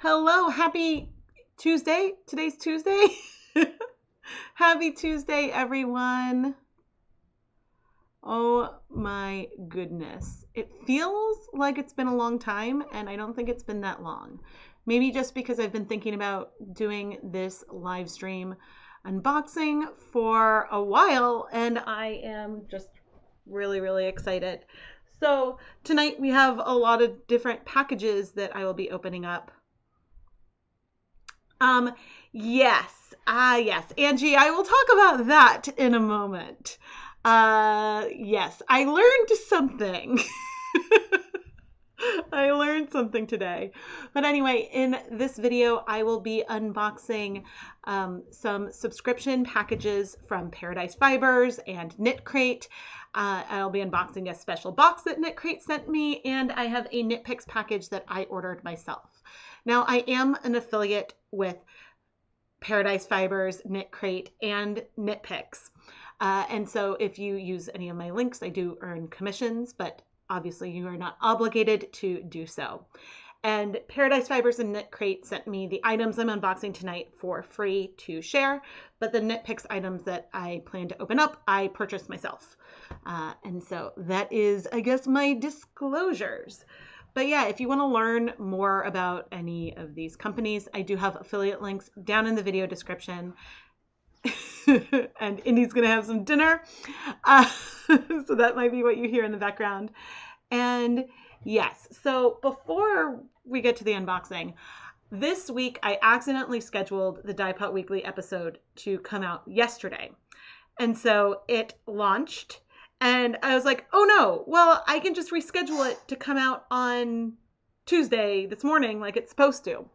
Hello, happy Tuesday. Today's Tuesday. Happy Tuesday, everyone. Oh my goodness. It feels like it's been a long time, and I don't think it's been that long. Maybe just because I've been thinking about doing this live stream unboxing for a while, and I am just really excited. So tonight we have a lot of different packages that I will be opening up. Yes. Yes. Angie, I will talk about that in a moment. Yes, I learned something. I learned something today. But anyway, in this video, I will be unboxing some subscription packages from Paradise Fibers and KnitCrate. I'll be unboxing a special box that KnitCrate sent me, and I have a Nitpicks package that I ordered myself. Now, I am an affiliate with Paradise Fibers, KnitCrate, and Nitpicks. And so if you use any of my links, I do earn commissions, but obviously you are not obligated to do so. And Paradise Fibers and KnitCrate sent me the items I'm unboxing tonight for free to share, but the Nitpicks items that I plan to open up, I purchased myself. And so that is, I guess, my disclosures. But yeah, if you want to learn more about any of these companies, I do have affiliate links down in the video description. And Indy's going to have some dinner. So that might be what you hear in the background. And yes, so before we get to the unboxing, this week I accidentally scheduled the Dye Pot Weekly episode to come out yesterday. And so it launched. And I was like, oh no, well, I can just reschedule it to come out on Tuesday this morning like it's supposed to.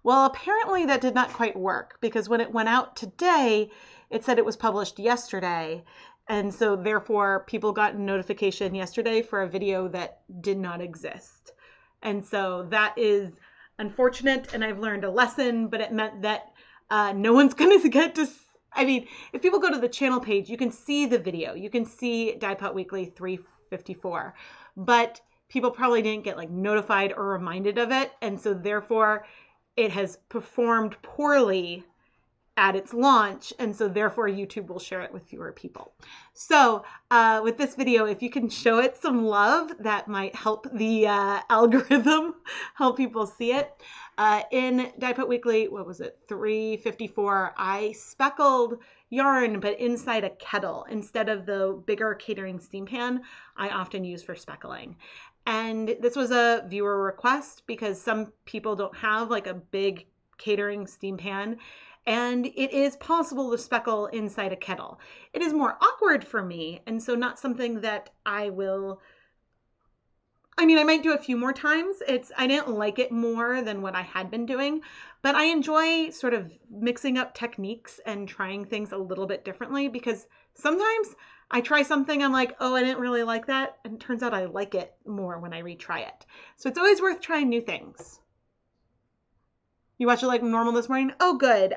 Well, apparently that did not quite work, because when it went out today, it said it was published yesterday. And so therefore people got a notification yesterday for a video that did not exist. And so that is unfortunate, and I've learned a lesson, but it meant that no one's going to get to... I mean, if people go to the channel page, you can see the video. You can see Dye Pot Weekly 354. But people probably didn't get like notified or reminded of it. And so therefore it has performed poorly at its launch. And so therefore YouTube will share it with fewer people. So with this video, if you can show it some love, that might help the algorithm, help people see it. In Dye Pot Weekly, what was it, 354, I speckled yarn, but inside a kettle. Instead of the bigger catering steam pan I often use for speckling. And this was a viewer request because some people don't have like a big catering steam pan. And it is possible to speckle inside a kettle. It is more awkward for me, and so not something that I will... I mean, I might do a few more times. I didn't like it more than what I had been doing, but I enjoy sort of mixing up techniques and trying things a little bit differently, because sometimes I try something, I'm like, oh, I didn't really like that. And it turns out I like it more when I retry it. So it's always worth trying new things. You watch it like normal this morning? Oh, good.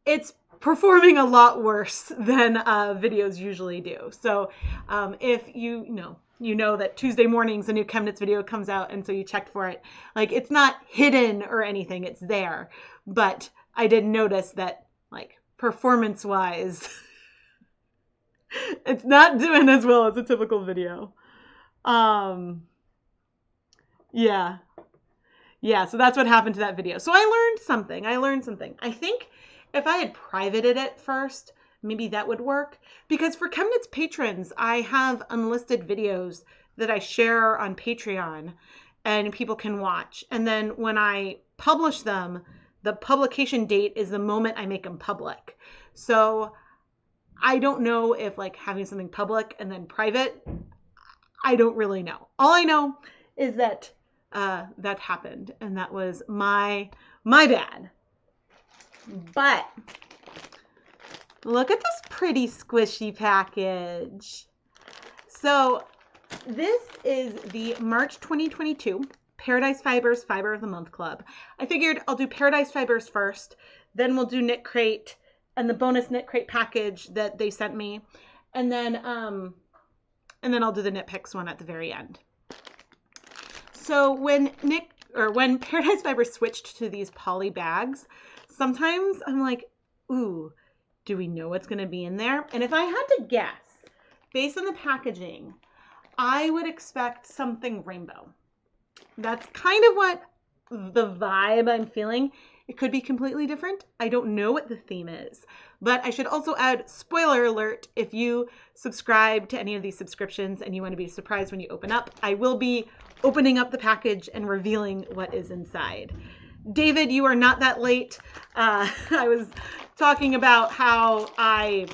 It's performing a lot worse than videos usually do. So if you know that Tuesday mornings a new ChemKnits video comes out, and so you checked for it, like, it's not hidden or anything, it's there. But I did notice that, like, performance-wise, it's not doing as well as a typical video. Yeah, so that's what happened to that video. So I learned something. I think if I had privated it first, maybe that would work. Because for ChemKnits patrons, I have unlisted videos that I share on Patreon and people can watch. And then when I publish them, the publication date is the moment I make them public. So I don't know if like having something public and then private, I don't really know. All I know is that that happened, and that was my bad. But look at this pretty squishy package. So this is the March 2022 Paradise Fibers Fiber of the Month Club. I figured I'll do Paradise Fibers first, then we'll do KnitCrate and the bonus KnitCrate package that they sent me, and then I'll do the Nitpicks one at the very end. So when when Paradise Fiber switched to these poly bags, sometimes I'm like, ooh, do we know what's going to be in there? And if I had to guess, based on the packaging, I would expect something rainbow. That's kind of what the vibe I'm feeling. It could be completely different. I don't know what the theme is. But I should also add, spoiler alert, if you subscribe to any of these subscriptions and you want to be surprised when you open up, I will be opening up the package and revealing what is inside. David, you are not that late. I was talking about how I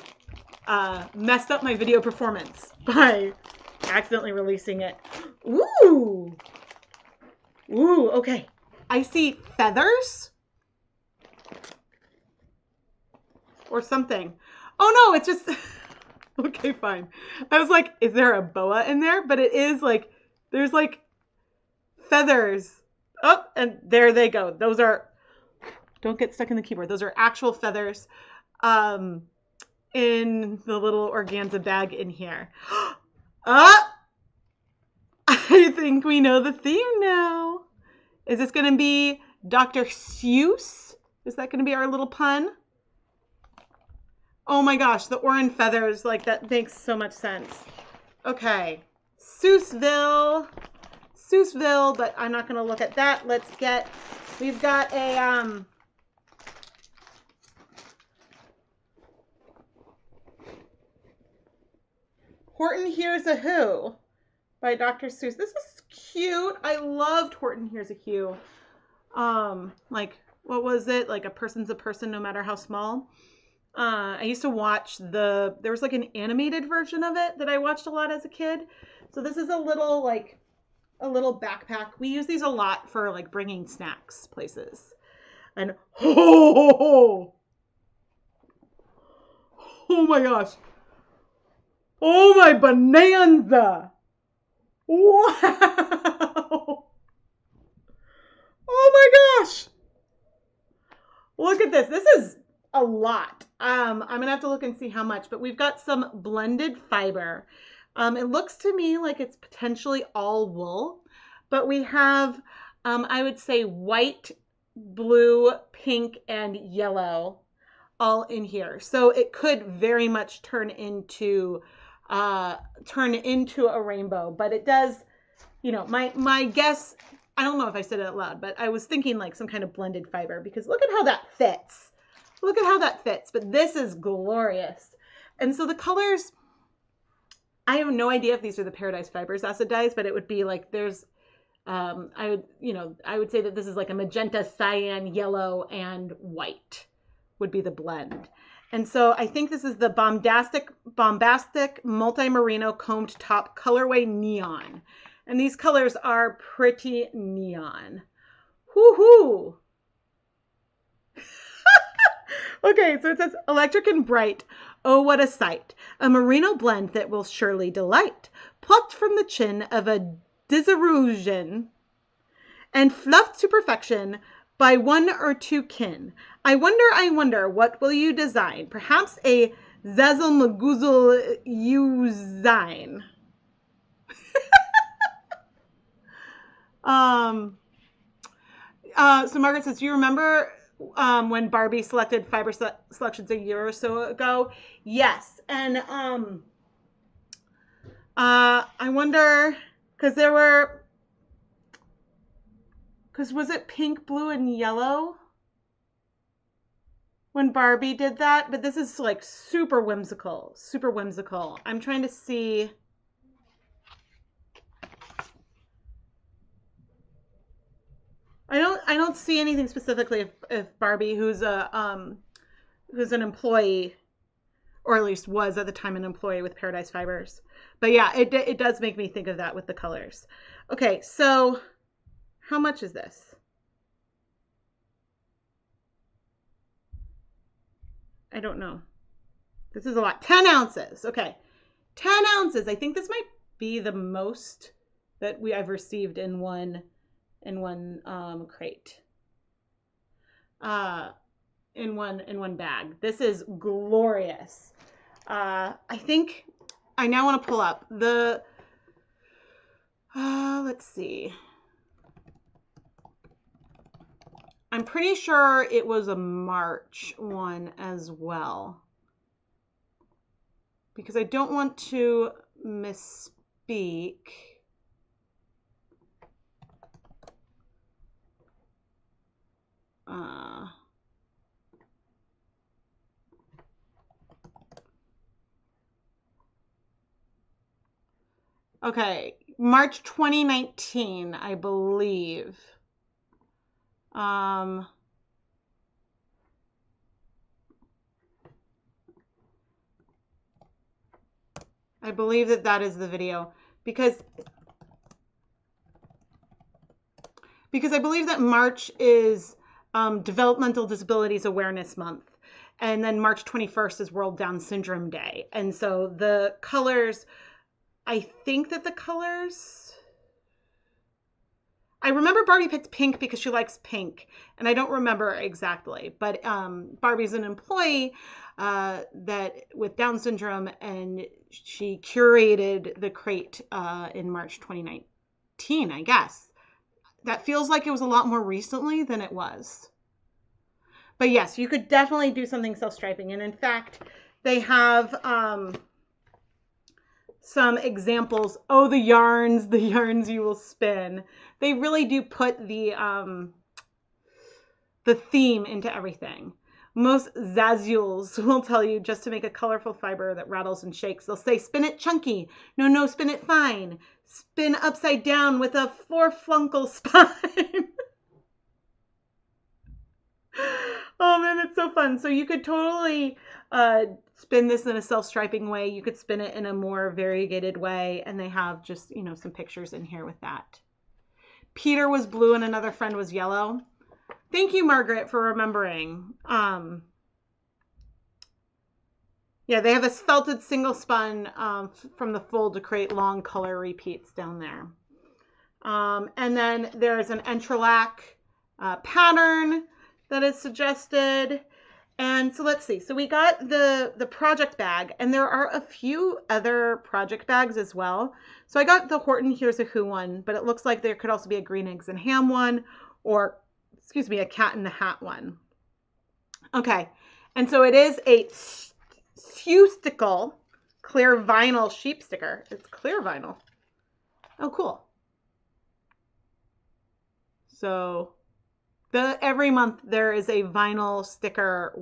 messed up my video performance by accidentally releasing it. Ooh. Ooh, okay. I see feathers or something. Oh no, it's just, okay, fine. I was like, is there a boa in there? But it is like, there's like feathers. Oh, and there they go. Those are, don't get stuck in the keyboard. Those are actual feathers in the little organza bag in here. I think we know the theme now. Is this going to be Dr. Seuss? Is that going to be our little pun? Oh my gosh, the orange feathers, like that makes so much sense. Okay, Seussville, but I'm not going to look at that. We've got a, Horton Hears a Who by Dr. Seuss. This is cute. I loved Horton Hears a Who. Like, what was it? Like, a person's a person no matter how small. I used to watch there was like an animated version of it that I watched a lot as a kid. So this is a little backpack. We use these a lot for like bringing snacks places. And oh my gosh. Oh my bonanza. Wow. Oh my gosh. Look at this. This is a lot. I'm going to have to look and see how much, but we've got some blended fiber. It looks to me like it's potentially all wool, but we have, I would say white, blue, pink, and yellow all in here. So it could very much turn into a rainbow, but it does, you know, my guess, I don't know if I said it out loud, but I was thinking like some kind of blended fiber because look at how that fits. Look at how that fits, but this is glorious. And so the colors, I have no idea if these are the Paradise Fibers acid dyes, but it would be like there's, I would say that this is like a magenta, cyan, yellow, and white would be the blend. And so I think this is the bombastic multi-merino combed top colorway neon. And these colors are pretty neon. Woohoo! Okay, so it says electric and bright. Oh, what a sight. A merino blend that will surely delight. Plucked from the chin of a disillusion and fluffed to perfection by one or two kin. I wonder, what will you design? Perhaps a Zazzle Magoozle Uzine. So Margaret says, do you remember when Barbie selected fiber selections a year or so ago? Yes. And I wonder, because was it pink, blue, and yellow when Barbie did that? But this is like super whimsical, super whimsical. I'm trying to see. I don't see anything specifically if Barbie, who's an employee, or at least was at the time an employee with Paradise Fibers. But yeah, it does make me think of that with the colors. Okay, so how much is this? I don't know. This is a lot. 10 ounces. Okay, 10 ounces. I think this might be the most that I've received in one crate. In one bag. This is glorious. I think I now want to pull up the let's see. I'm pretty sure it was a March one as well, because I don't want to misspeak. Okay, March 2019, I believe. I believe that is the video, because I believe that March is Developmental Disabilities Awareness Month, and then March 21st is World Down Syndrome Day. And so the colors, I think that the colors, I remember Barbie picked pink because she likes pink, and I don't remember exactly, but Barbie's an employee that with Down syndrome, and she curated the crate in March 2019, I guess. That feels like it was a lot more recently than it was. But yes, you could definitely do something self-striping. And in fact, they have some examples. Oh, the yarns you will spin. They really do put the theme into everything. Most Zazules will tell you just to make a colorful fiber that rattles and shakes. They'll say, spin it chunky. No, spin it fine. Spin upside down with a 4-flunkel spine. Oh man, it's so fun. So you could totally spin this in a self-striping way. You could spin it in a more variegated way. And they have just, some pictures in here with that. Peter was blue and another friend was yellow. Thank you, Margaret, for remembering. Yeah, they have a felted single spun from the fold to create long color repeats down there. And then there's an entrelac pattern that is suggested. And so let's see. So we got the project bag, and there are a few other project bags as well. So I got the Horton Here's a Who one, but it looks like there could also be a Green Eggs and Ham one, or a Cat in the Hat one. Okay, and so it is a Stickle clear vinyl sheep sticker. It's clear vinyl. Oh, cool. So every month there is a vinyl sticker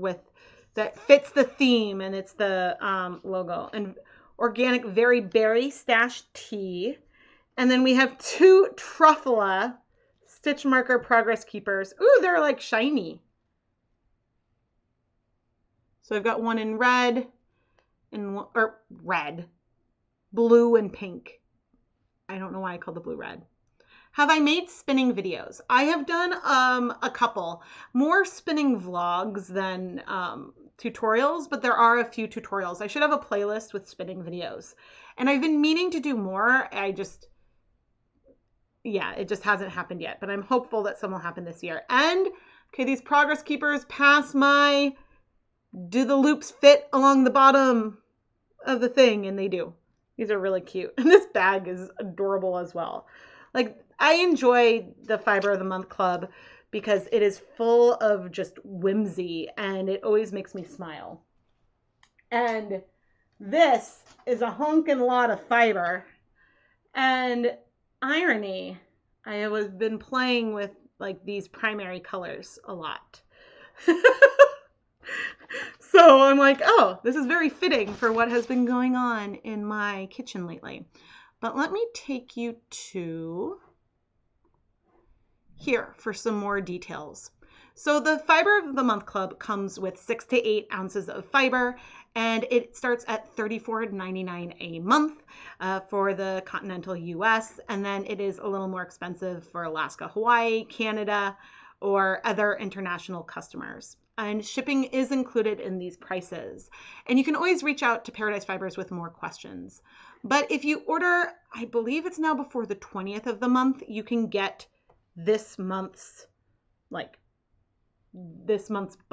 that fits the theme, and it's the logo. And organic very berry stash tea. And then we have 2 Truffula stitch marker progress keepers. Ooh, they're like shiny. So I've got one in red or blue and pink. I don't know why I called the blue red. Have I made spinning videos? I have done a couple. More spinning vlogs than tutorials, but there are a few tutorials. I should have a playlist with spinning videos. And I've been meaning to do more. It just hasn't happened yet. But I'm hopeful that some will happen this year. And, okay, these progress keepers pass my, do the loops fit along the bottom of the thing? And they do. These are really cute. And this bag is adorable as well. Like, I enjoy the Fiber of the Month Club because it is full of just whimsy, and it always makes me smile. And this is a honkin' lot of fiber. And irony, I have been playing with like these primary colors a lot. So I'm like, oh, this is very fitting for what has been going on in my kitchen lately. But let me take you to here for some more details. So the Fiber of the Month Club comes with 6 to 8 ounces of fiber, and it starts at $34.99 a month for the continental US, and then it is a little more expensive for Alaska, Hawaii, Canada, or other international customers. And shipping is included in these prices. And you can always reach out to Paradise Fibers with more questions. But if you order, I believe it's now before the 20th of the month, you can get this month's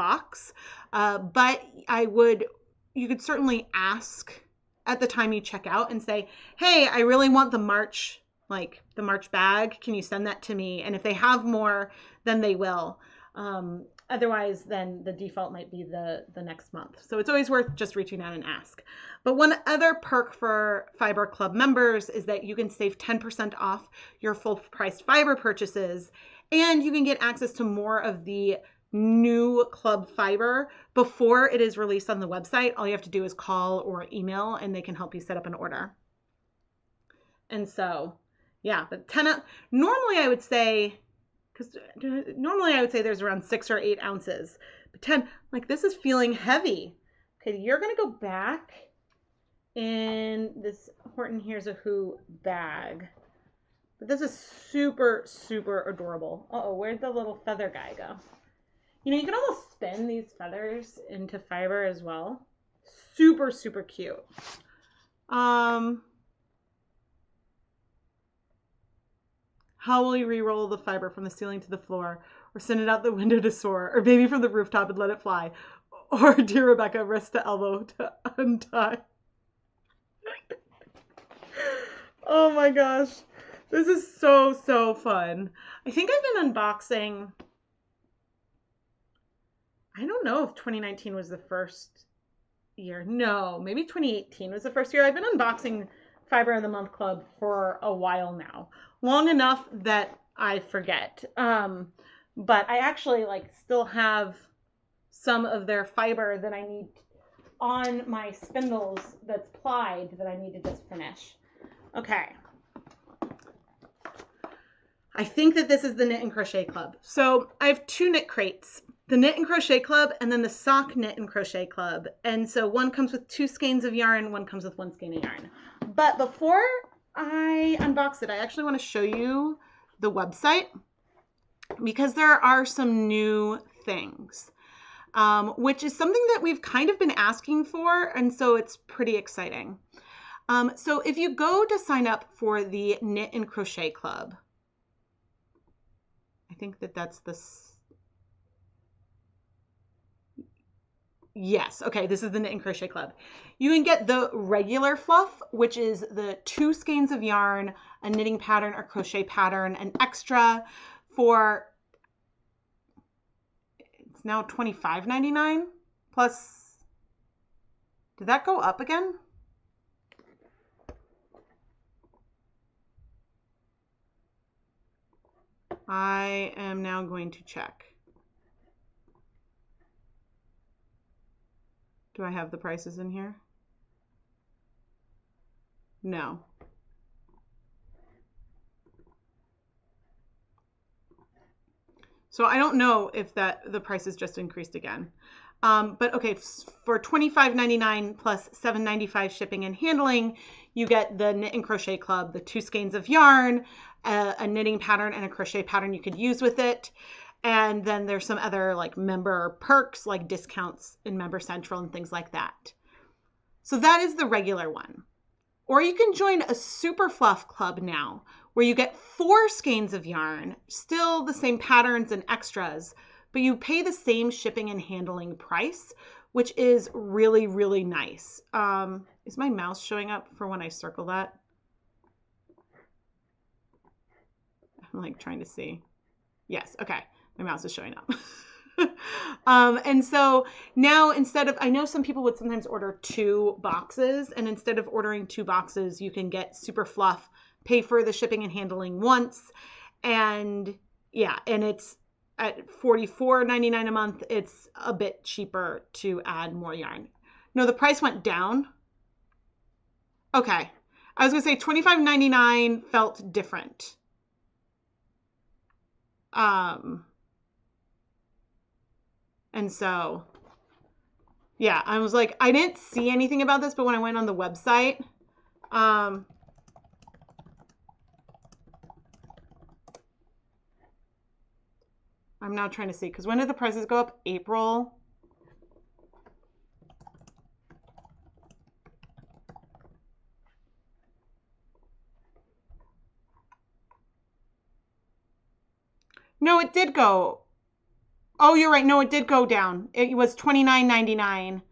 box. But you could certainly ask at the time you check out and say, hey, I really want the March bag. Can you send that to me? And if they have more, then they will. Otherwise, then the default might be the next month. So it's always worth just reaching out and ask. But one other perk for Fiber Club members is that you can save 10% off your full priced fiber purchases, and you can get access to more of the new club fiber before it is released on the website. All you have to do is call or email and they can help you set up an order. And so, yeah, but normally I would say, because normally I would say there's around 6 or 8 ounces, but 10, like this is feeling heavy. Okay, you're going to go back in this Horton Here's a Who bag. But this is super, super adorable. Uh-oh, where'd the little feather guy go? You know, you can almost spin these feathers into fiber as well. Super, super cute. How will you re-roll the fiber from the ceiling to the floor, or send it out the window to soar, or maybe from the rooftop and let it fly? Or, dear Rebecca, wrist to elbow to untie. Oh my gosh. This is so, so fun. I think I've been unboxing... I don't know if 2019 was the first year. No, maybe 2018 was the first year. I've been unboxing Fiber of the Month Club for a while now. Long enough that I forget. But I actually still have some of their fiber that I need on my spindles that's plied that I need to just finish. Okay. I think that this is the Knit and Crochet Club. So I have 2 knit crates. The Knit and Crochet Club and then the Sock Knit and Crochet Club. And so one comes with 2 skeins of yarn, one comes with 1 skein of yarn. But before I unbox it, I actually want to show you the website because there are some new things, which is something that we've kind of been asking for. And so it's pretty exciting. So if you go to sign up for the Knit and Crochet Club, I think that's the... Yes. Okay. This is the Knit and Crochet Club. You can get the regular fluff, which is the 2 skeins of yarn, a knitting pattern or crochet pattern, an extra for, it's now $25.99 plus, did that go up again? I am now going to check. Do I have the prices in here? No. So I don't know if the prices just increased again. But okay, for $25.99 plus $7.95 shipping and handling, you get the Knit and Crochet Club, the 2 skeins of yarn, a knitting pattern and a crochet pattern you could use with it. And then there's some other member perks like discounts in Member Central and things like that. So that is the regular one. Or you can join a Super Fluff Club now where you get 4 skeins of yarn, still the same patterns and extras, but you pay the same shipping and handling price, which is really, really nice. Is my mouse showing up for when I circle that? I'm trying to see. Yes, okay. My mouse is showing up. And so now instead of, I know some people would sometimes order 2 boxes, and instead of ordering 2 boxes, you can get Super Fluff, pay for the shipping and handling once. And yeah, and it's at $44.99 a month. It's a bit cheaper to add more yarn. No, the price went down. Okay. I was going to say $25.99 felt different. And so, yeah, I was like, I didn't see anything about this, but when I went on the website, I'm now trying to see, because when did the prices go up? April. No, it did go. Oh, you're right. No, it did go down. It was $29.99.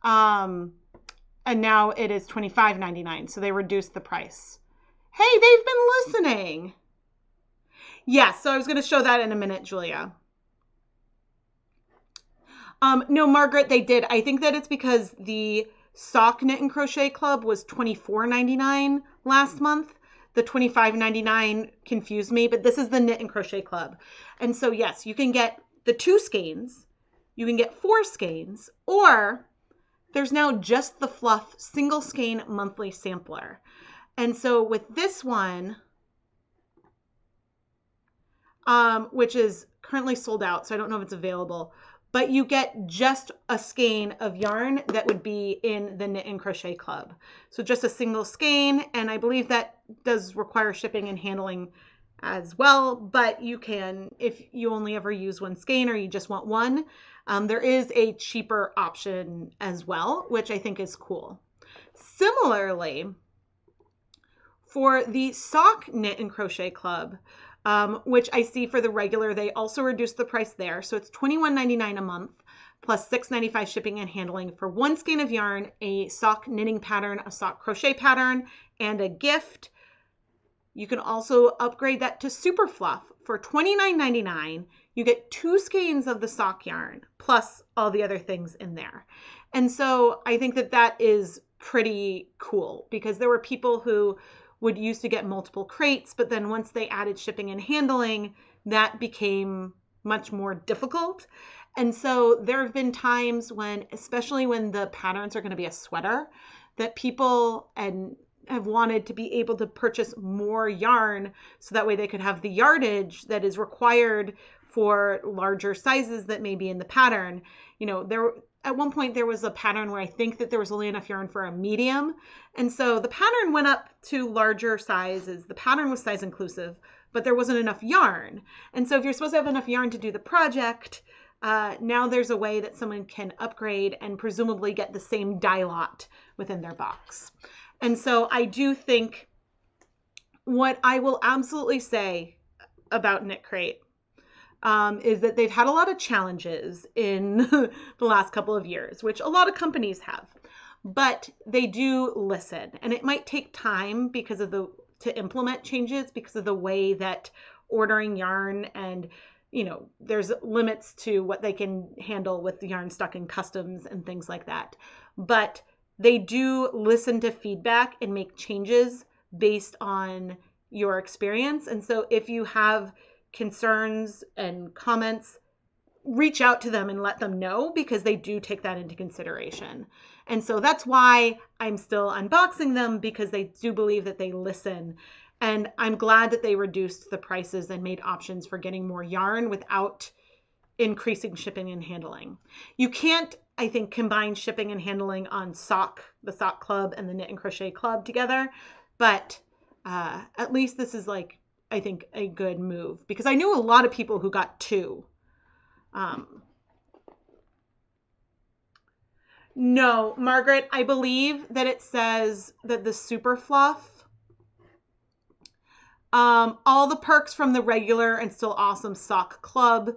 And now it is $25.99. So they reduced the price. Hey, they've been listening. Yes. So I was going to show that in a minute, Julia. No, Margaret, they did. I think that it's because the sock knit and crochet club was $24.99 last month. The $25.99 confused me, but this is the knit and crochet club. And so, yes, you can get the 2 skeins, you can get 4 skeins, or there's now just the fluff single skein monthly sampler. And so with this one, which is currently sold out, so I don't know if it's available, but you get just a skein of yarn that would be in the knit and crochet club. So just a single skein, and I believe that does require shipping and handling as well, but you can, if you only ever use 1 skein or you just want one, there is a cheaper option as well, which I think is cool. Similarly, for the sock knit and crochet club, which I see for the regular, they also reduced the price there. So it's $21.99 a month plus $6.95 shipping and handling for 1 skein of yarn, a sock knitting pattern, a sock crochet pattern, and a gift. You can also upgrade that to super fluff for $29.99. You get 2 skeins of the sock yarn plus all the other things in there. And so I think that that is pretty cool because there were people who would used to get multiple crates, but then once they added shipping and handling, that became much more difficult. And so there have been times when, especially when the patterns are going to be a sweater, that people have wanted to be able to purchase more yarn so that way they could have the yardage that is required for larger sizes that may be in the pattern. You know, at one point there was a pattern where I think that there was only enough yarn for a medium. And so the pattern went up to larger sizes. The pattern was size inclusive, but there wasn't enough yarn. And so if you're supposed to have enough yarn to do the project, now there's a way that someone can upgrade and presumably get the same dye lot within their box. And so I do think what I will absolutely say about Knitcrate is that they've had a lot of challenges in the last couple of years, which a lot of companies have, but they do listen, and it might take time because of to implement changes because of the way that ordering yarn and, you know, there's limits to what they can handle with the yarn stuck in customs and things like that. But they do listen to feedback and make changes based on your experience. And so if you have concerns and comments, reach out to them and let them know because they do take that into consideration. And so that's why I'm still unboxing them, because they do believe that they listen. And I'm glad that they reduced the prices and made options for getting more yarn without increasing shipping and handling. You can't, I think, combine shipping and handling on the sock club and the knit and crochet club together, but at least this is like, I think, a good move because I knew a lot of people who got 2. No, Margaret, I believe that it says that the super fluff, all the perks from the regular and still awesome sock club,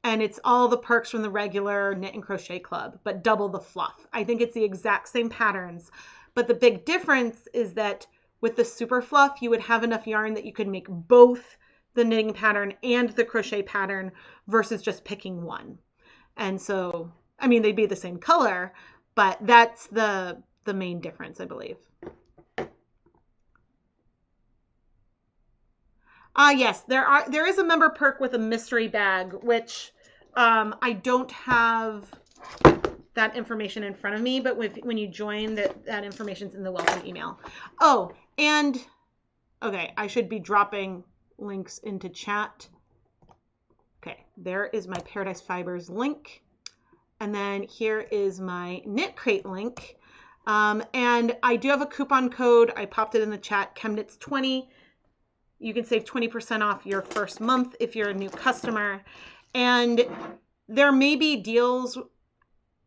and it's all the perks from the regular knit and crochet club, but double the fluff. I think it's the exact same patterns, but the big difference is that with the super fluff, you would have enough yarn that you could make both the knitting pattern and the crochet pattern versus just picking one. And so, I mean, they'd be the same color, but that's the main difference, I believe. Yes, there is a member perk with a mystery bag, which I don't have that information in front of me, but when you join, that information's in the welcome email. Oh, and okay, I should be dropping links into chat. Okay, there is my Paradise Fibers link. And then here is my Knitcrate link. And I do have a coupon code. I popped it in the chat, ChemKnits20. You can save 20% off your first month if you're a new customer. And there may be deals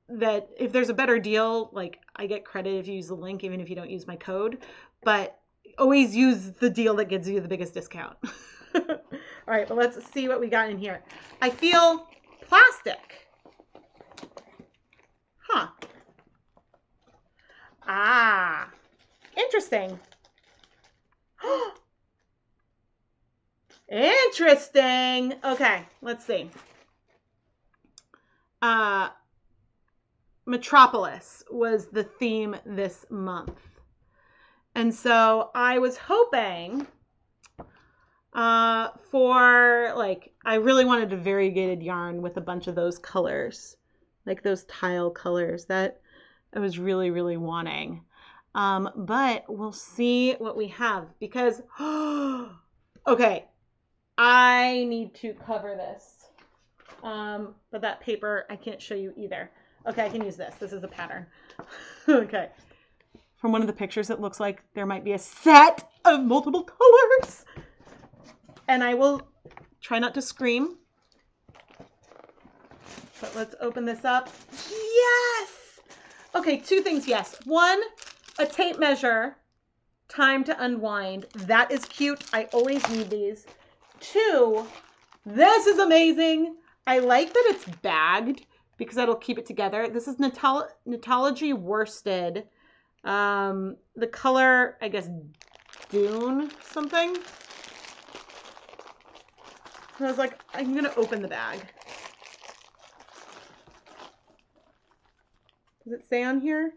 that if there's a better deal, like I get credit if you use the link, even if you don't use my code, but always use the deal that gives you the biggest discount. All right, but let's see what we got in here. I feel plastic. Huh. Ah, interesting. Interesting. Okay, let's see. Metropolis was the theme this month. And so I was hoping for like, I really wanted a variegated yarn with a bunch of those colors, like those tile colors that I was really, really wanting. But we'll see what we have because, okay, I need to cover this. But that paper, I can't show you either. Okay, I can use this. This is a pattern. Okay. From one of the pictures, it looks like there might be a set of multiple colors. And I will try not to scream. But let's open this up. Yes! Okay, two things, yes. One, a tape measure, time to unwind. That is cute. I always need these. Two, this is amazing. I like that it's bagged because that'll keep it together. This is Knitology worsted. The color, I guess, Dune something. I was like, I'm going to open the bag. Does it say on here?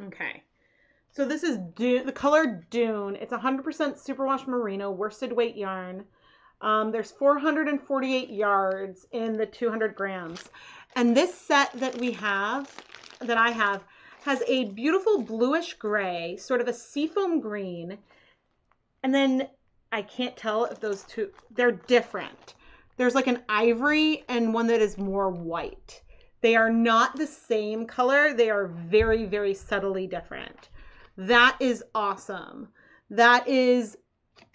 Okay. So this is Dune, the color Dune. It's 100% superwash merino worsted weight yarn. There's 448 yards in the 200 grams. And this set that we have, that I have, has a beautiful bluish gray, sort of a seafoam green. And then I can't tell if those two, they're different. There's like an ivory and one that is more white. They are not the same color. They are very, very subtly different. That is awesome. That is,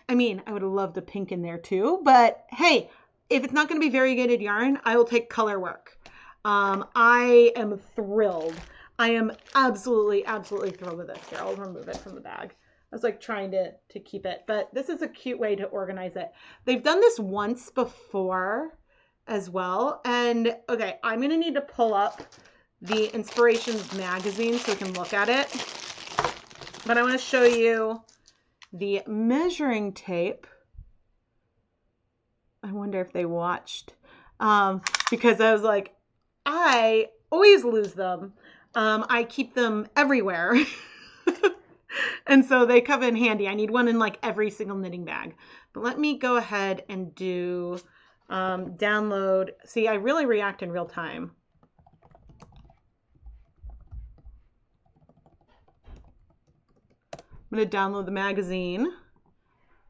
I mean, I would have loved a pink in there too, but hey, if it's not going to be variegated yarn, I will take color work. I am thrilled. I am absolutely, absolutely thrilled with this. Here, I'll remove it from the bag. I was like trying to keep it, but this is a cute way to organize it. They've done this once before as well. And okay, I'm going to need to pull up the Inspirations magazine so we can look at it. But I want to show you the measuring tape. I wonder if they watched because I was like, I always lose them. I keep them everywhere. And so they come in handy. I need one in like every single knitting bag. But let me go ahead and do download. See, I really react in real time. I'm going to download the magazine,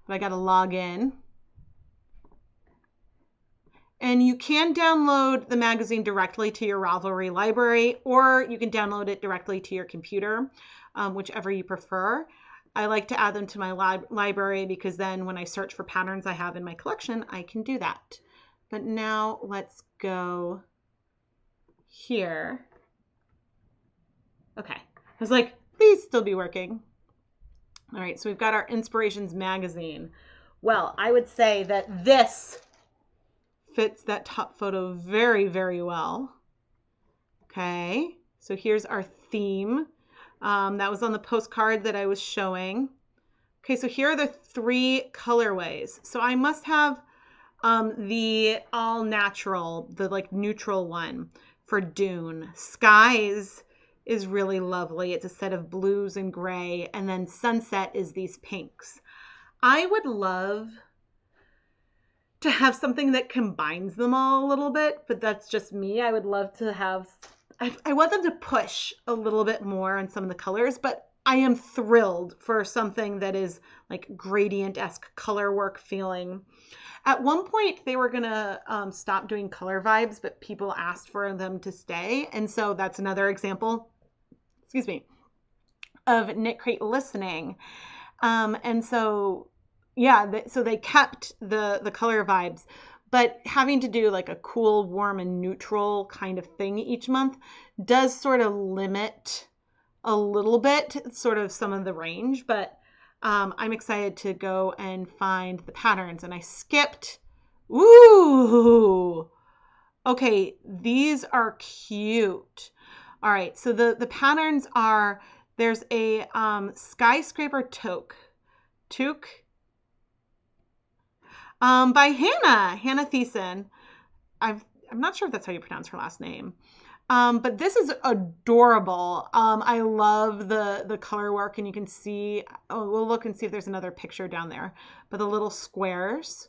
but I got to log in. And you can download the magazine directly to your Ravelry library, or you can download it directly to your computer, whichever you prefer. I like to add them to my library because then when I search for patterns I have in my collection, I can do that. But now let's go here. Okay. I was like, please still be working. All right, so we've got our Inspirations magazine. Well, I would say that this fits that top photo very, very well. Okay, so here's our theme. That was on the postcard that I was showing. Okay, so here are the 3 colorways. So I must have the all natural, the like neutral one for Dune. Skies is really lovely. It's a set of blues and gray, and then Sunset is these pinks. I would love to have something that combines them all a little bit, but that's just me. I would love to have, I want them to push a little bit more on some of the colors, but I am thrilled for something that is like gradient-esque color work feeling. At one point, they were going to stop doing color vibes, but people asked for them to stay. And so that's another example, excuse me, of Knitcrate listening. And so, yeah, so they kept the color vibes, but having to do like a cool, warm, and neutral kind of thing each month does sort of limit a little bit, sort of some of the range, but I'm excited to go and find the patterns. And I skipped, ooh, okay, these are cute. All right, so the patterns are, there's a skyscraper toque by Hannah Thiessen. I'm not sure if that's how you pronounce her last name. But this is adorable. I love the color work, and you can see, oh, we'll look and see if there's another picture down there, but the little squares.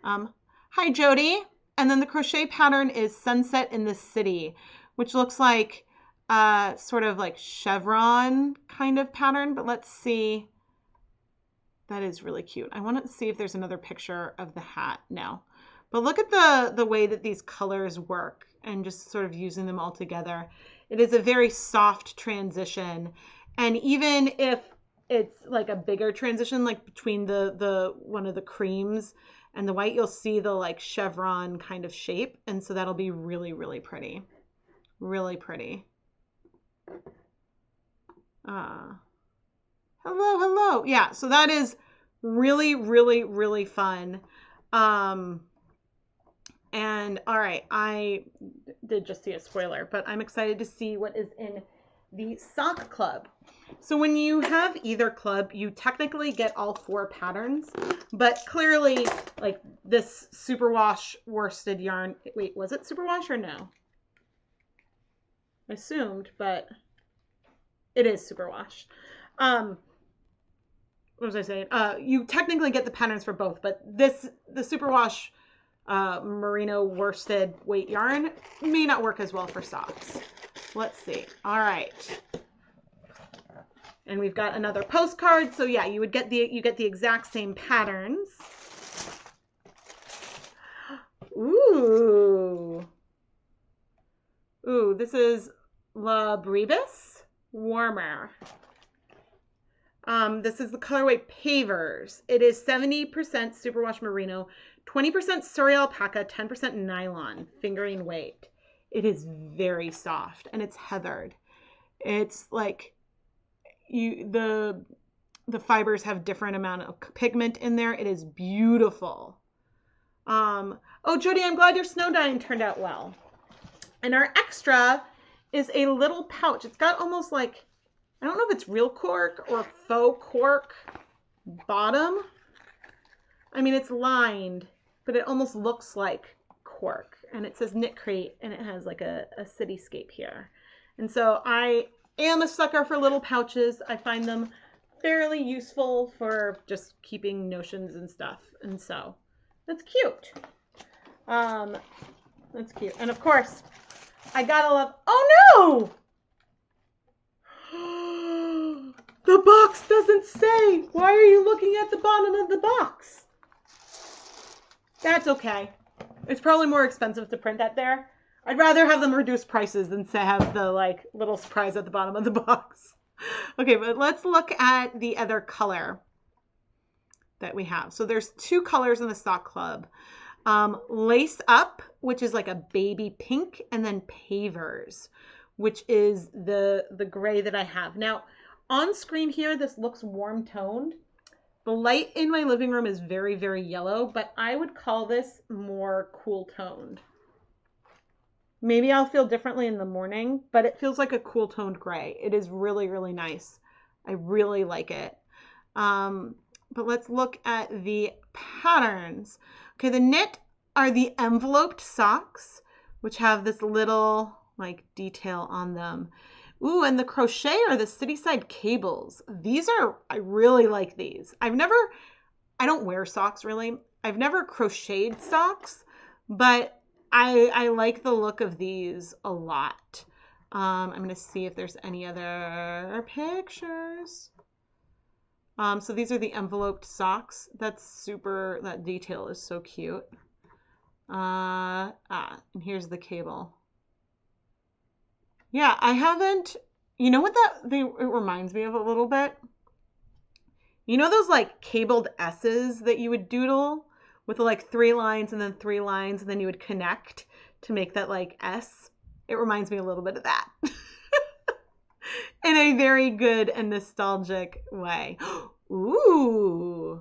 Hi, Jody. And then the crochet pattern is Sunset in the City, which looks like sort of like chevron kind of pattern, but let's see. That is really cute. I want to see if there's another picture of the hat now. But look at the way that these colors work and just sort of using them all together. It is a very soft transition. And even if it's like a bigger transition, like between the one of the creams and the white, you'll see the like chevron kind of shape. And so that'll be really, really pretty. Really pretty. Hello. Yeah, so that is really, really, really fun. And all right, I did just see a spoiler, but I'm excited to see what is in the sock club. So when you have either club, you technically get all 4 patterns, but clearly like this superwash worsted yarn, wait, was it superwash or no? I assumed, but it is superwash. What was I saying? You technically get the patterns for both, but the superwash merino worsted weight yarn may not work as well for socks. Let's see. All right. And we've got another postcard. So yeah, you get the exact same patterns. Ooh, this is La Bribus Warmer. This is the colorway Pavers. It is 70% superwash merino, 20% Surrey alpaca, 10% nylon, fingering weight. It is very soft and it's heathered. It's like the fibers have different amount of pigment in there. It is beautiful. Oh, Jody, I'm glad your snow dyeing turned out well. And our extra is a little pouch. It's got almost like, I don't know if it's real cork or faux cork bottom. I mean, it's lined, but it almost looks like cork. And it says Knitcrate, and it has like a cityscape here. And so I am a sucker for little pouches. I find them fairly useful for just keeping notions and stuff. And so that's cute. That's cute. And of course, I gotta love, oh no! The box doesn't say. Why are you looking at the bottom of the box? That's okay. It's probably more expensive to print that there. I'd rather have them reduce prices than to have the like little surprise at the bottom of the box. Okay, but let's look at the other color that we have. So there's 2 colors in the sock club. Lace Up, which is like a baby pink, and then Pavers, which is the gray that I have. Now, on screen here, this looks warm toned. The light in my living room is very, very yellow, but I would call this more cool toned. Maybe I'll feel differently in the morning, but it feels like a cool toned gray. It is really, really nice. I really like it. But let's look at the patterns. Okay, the knit are the enveloped socks, which have this little like detail on them. Ooh, and the crochet are the Cityside cables. I really like these. I don't wear socks really. I've never crocheted socks, but I like the look of these a lot. I'm going to see if there's any other pictures. So these are the enveloped socks. That detail is so cute. And here's the cable. Yeah, I haven't, you know what it reminds me of a little bit? You know those like cabled S's that you would doodle with like 3 lines and then 3 lines and then you would connect to make that like S? It reminds me a little bit of that. In a very good and nostalgic way. Ooh.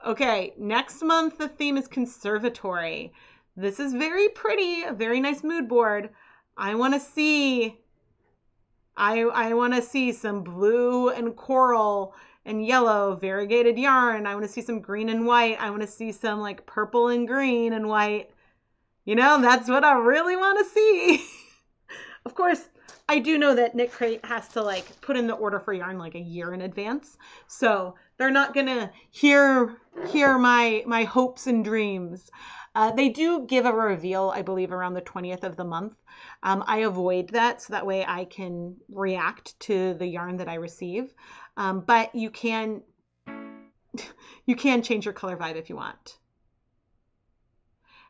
Okay, next month the theme is conservatory. This is very pretty, a very nice mood board. I want to see some blue and coral and yellow variegated yarn. I want to see some green and white. I want to see some like purple and green and white. You know, that's what I really want to see. Of course, I do know that Knitcrate has to like put in the order for yarn like a year in advance. So they're not gonna hear my hopes and dreams. They do give a reveal, I believe, around the 20th of the month. I avoid that so that way I can react to the yarn that I receive. But you can change your color vibe if you want.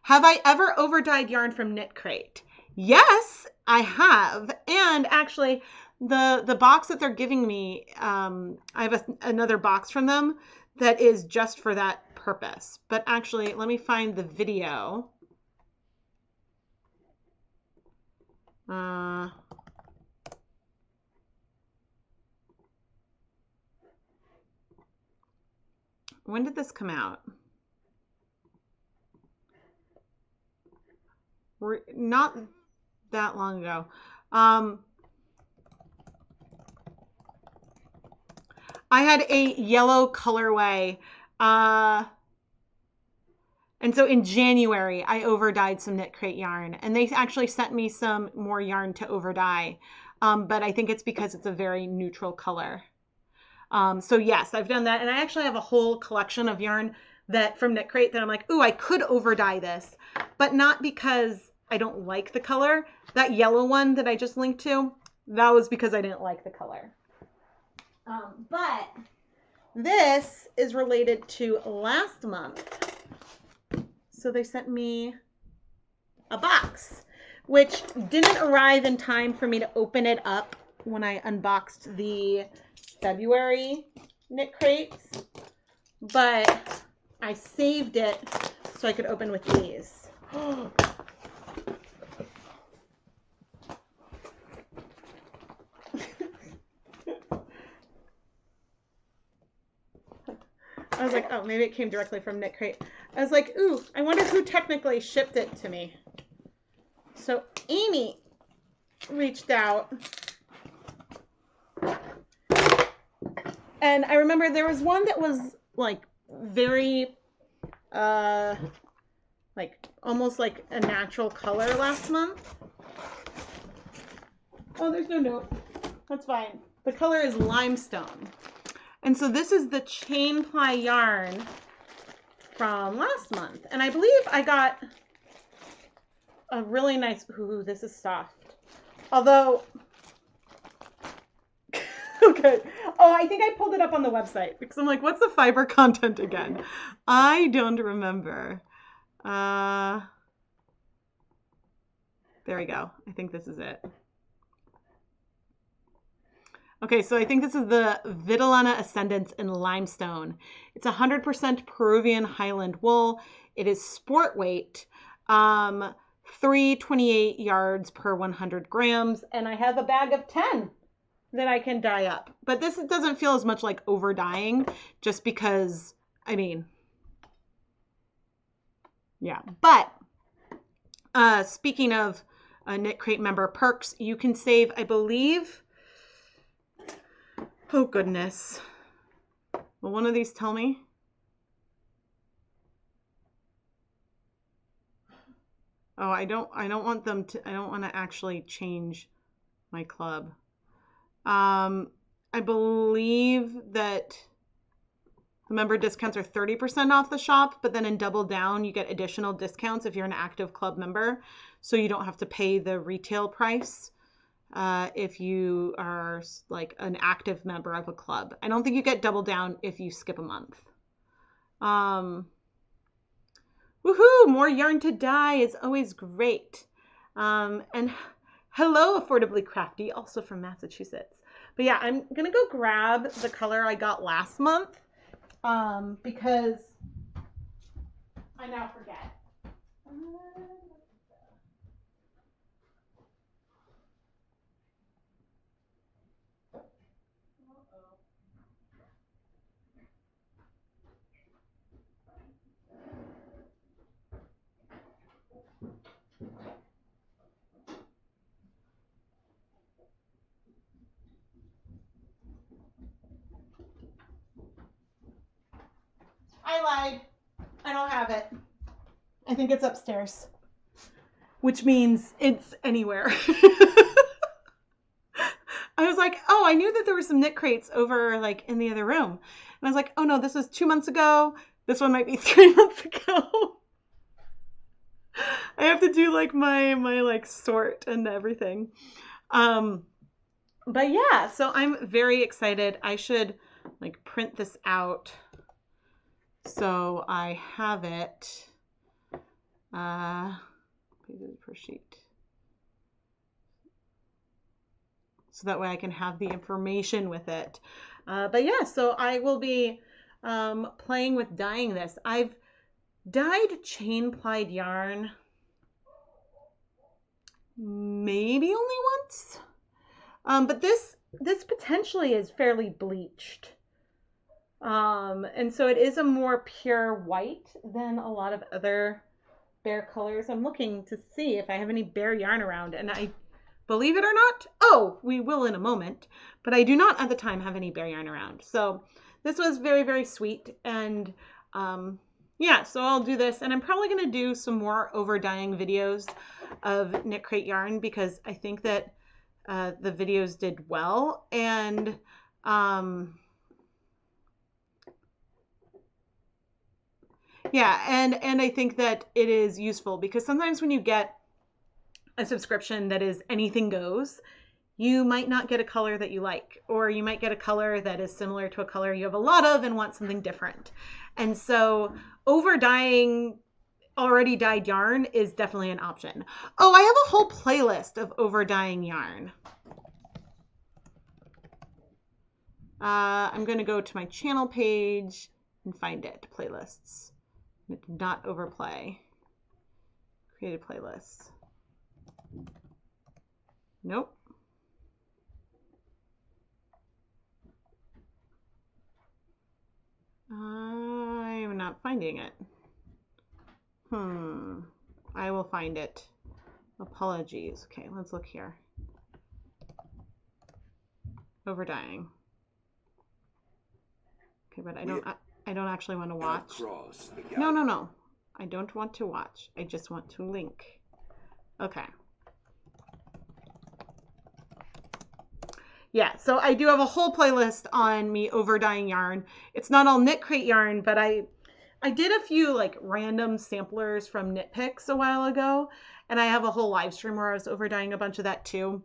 Have I ever overdyed yarn from Knitcrate? Yes, I have. And actually, the box that they're giving me, I have another box from them that is just for that purpose. But actually, let me find the video. When did this come out? Not that long ago. I had a yellow colorway. And so in January, I overdyed some Knitcrate yarn. And they actually sent me some more yarn to overdye. But I think it's because it's a very neutral color. So yes, I've done that. And I actually have a whole collection of yarn that from Knitcrate that I'm like, ooh, I could overdye this. But not because I don't like the color. That yellow one that I just linked to, that was because I didn't like the color. But this is related to last month. So they sent me a box, which didn't arrive in time for me to open it up when I unboxed the February Knitcrates, but I saved it so I could open with these. I was like, oh, maybe it came directly from Knitcrate. I was like, ooh, I wonder who technically shipped it to me. So Amy reached out. And I remember there was one that was like very, like almost like a natural color last month. Oh, there's no note. That's fine. The color is limestone. And so this is the chain ply yarn from last month. And I believe I got a really nice, ooh, this is soft. Although, okay. Oh, I think I pulled it up on the website because I'm like, what's the fiber content again? I don't remember. There we go. I think this is it. Okay, so I think this is the Vitellana Ascendance in limestone. It's 100% Peruvian Highland wool. It is sport weight, 328 yards per 100 grams, and I have a bag of 10 that I can dye up. But this doesn't feel as much like over dyeing, just because, I mean, yeah. But speaking of Knitcrate member perks, you can save, I believe, oh goodness. Will one of these tell me? Oh, I don't want them to, I don't want to actually change my club. I believe that the member discounts are 30% off the shop, but then in Double Down, you get additional discounts if you're an active club member. So you don't have to pay the retail price. If you are like an active member of a club. I don't think you get Double Down if you skip a month. Woohoo! More yarn to dye is always great. And hello, Affordably Crafty, also from Massachusetts. But yeah, I'm gonna go grab the color I got last month because I now forget. I lied. I don't have it. I think it's upstairs, which means it's anywhere. I knew that there were some Knitcrates over like in the other room. And I was like, oh no, this was 2 months ago. This one might be 3 months ago. I have to do like my like sort and everything. But yeah, so I'm very excited. I should like print this out so I have it pages per sheet. So that way I can have the information with it. But yeah, so I will be playing with dyeing this. I've dyed chain plied yarn maybe only once. But this potentially is fairly bleached. And so it is a more pure white than a lot of other bare colors. I'm looking to see if I have any bare yarn around, and I believe it or not, oh, we will in a moment, but I do not at the time have any bare yarn around. So this was very, very sweet. And yeah, so I'll do this, and I'm probably going to do some more over dyeing videos of Knitcrate yarn because I think that the videos did well. And yeah, and I think that it is useful because sometimes when you get a subscription that is anything goes, you might not get a color that you like, or you might get a color that is similar to a color you have a lot of and want something different. And so over dyeing already dyed yarn is definitely an option. Oh, I have a whole playlist of over dyeing yarn. I'm going to go to my channel page and find it. Playlists. Not overplay. Create a playlist. Nope. I am not finding it. I will find it. Apologies. Okay, let's look here. Over dyeing. Okay, but I don't actually want to watch. No. I don't want to watch. I just want to link. Okay. Yeah, so I do have a whole playlist on me over dyeing yarn. It's not all Knitcrate yarn, but I did a few like random samplers from Nitpicks a while ago, and I have a whole live stream where I was over dyeing a bunch of that too.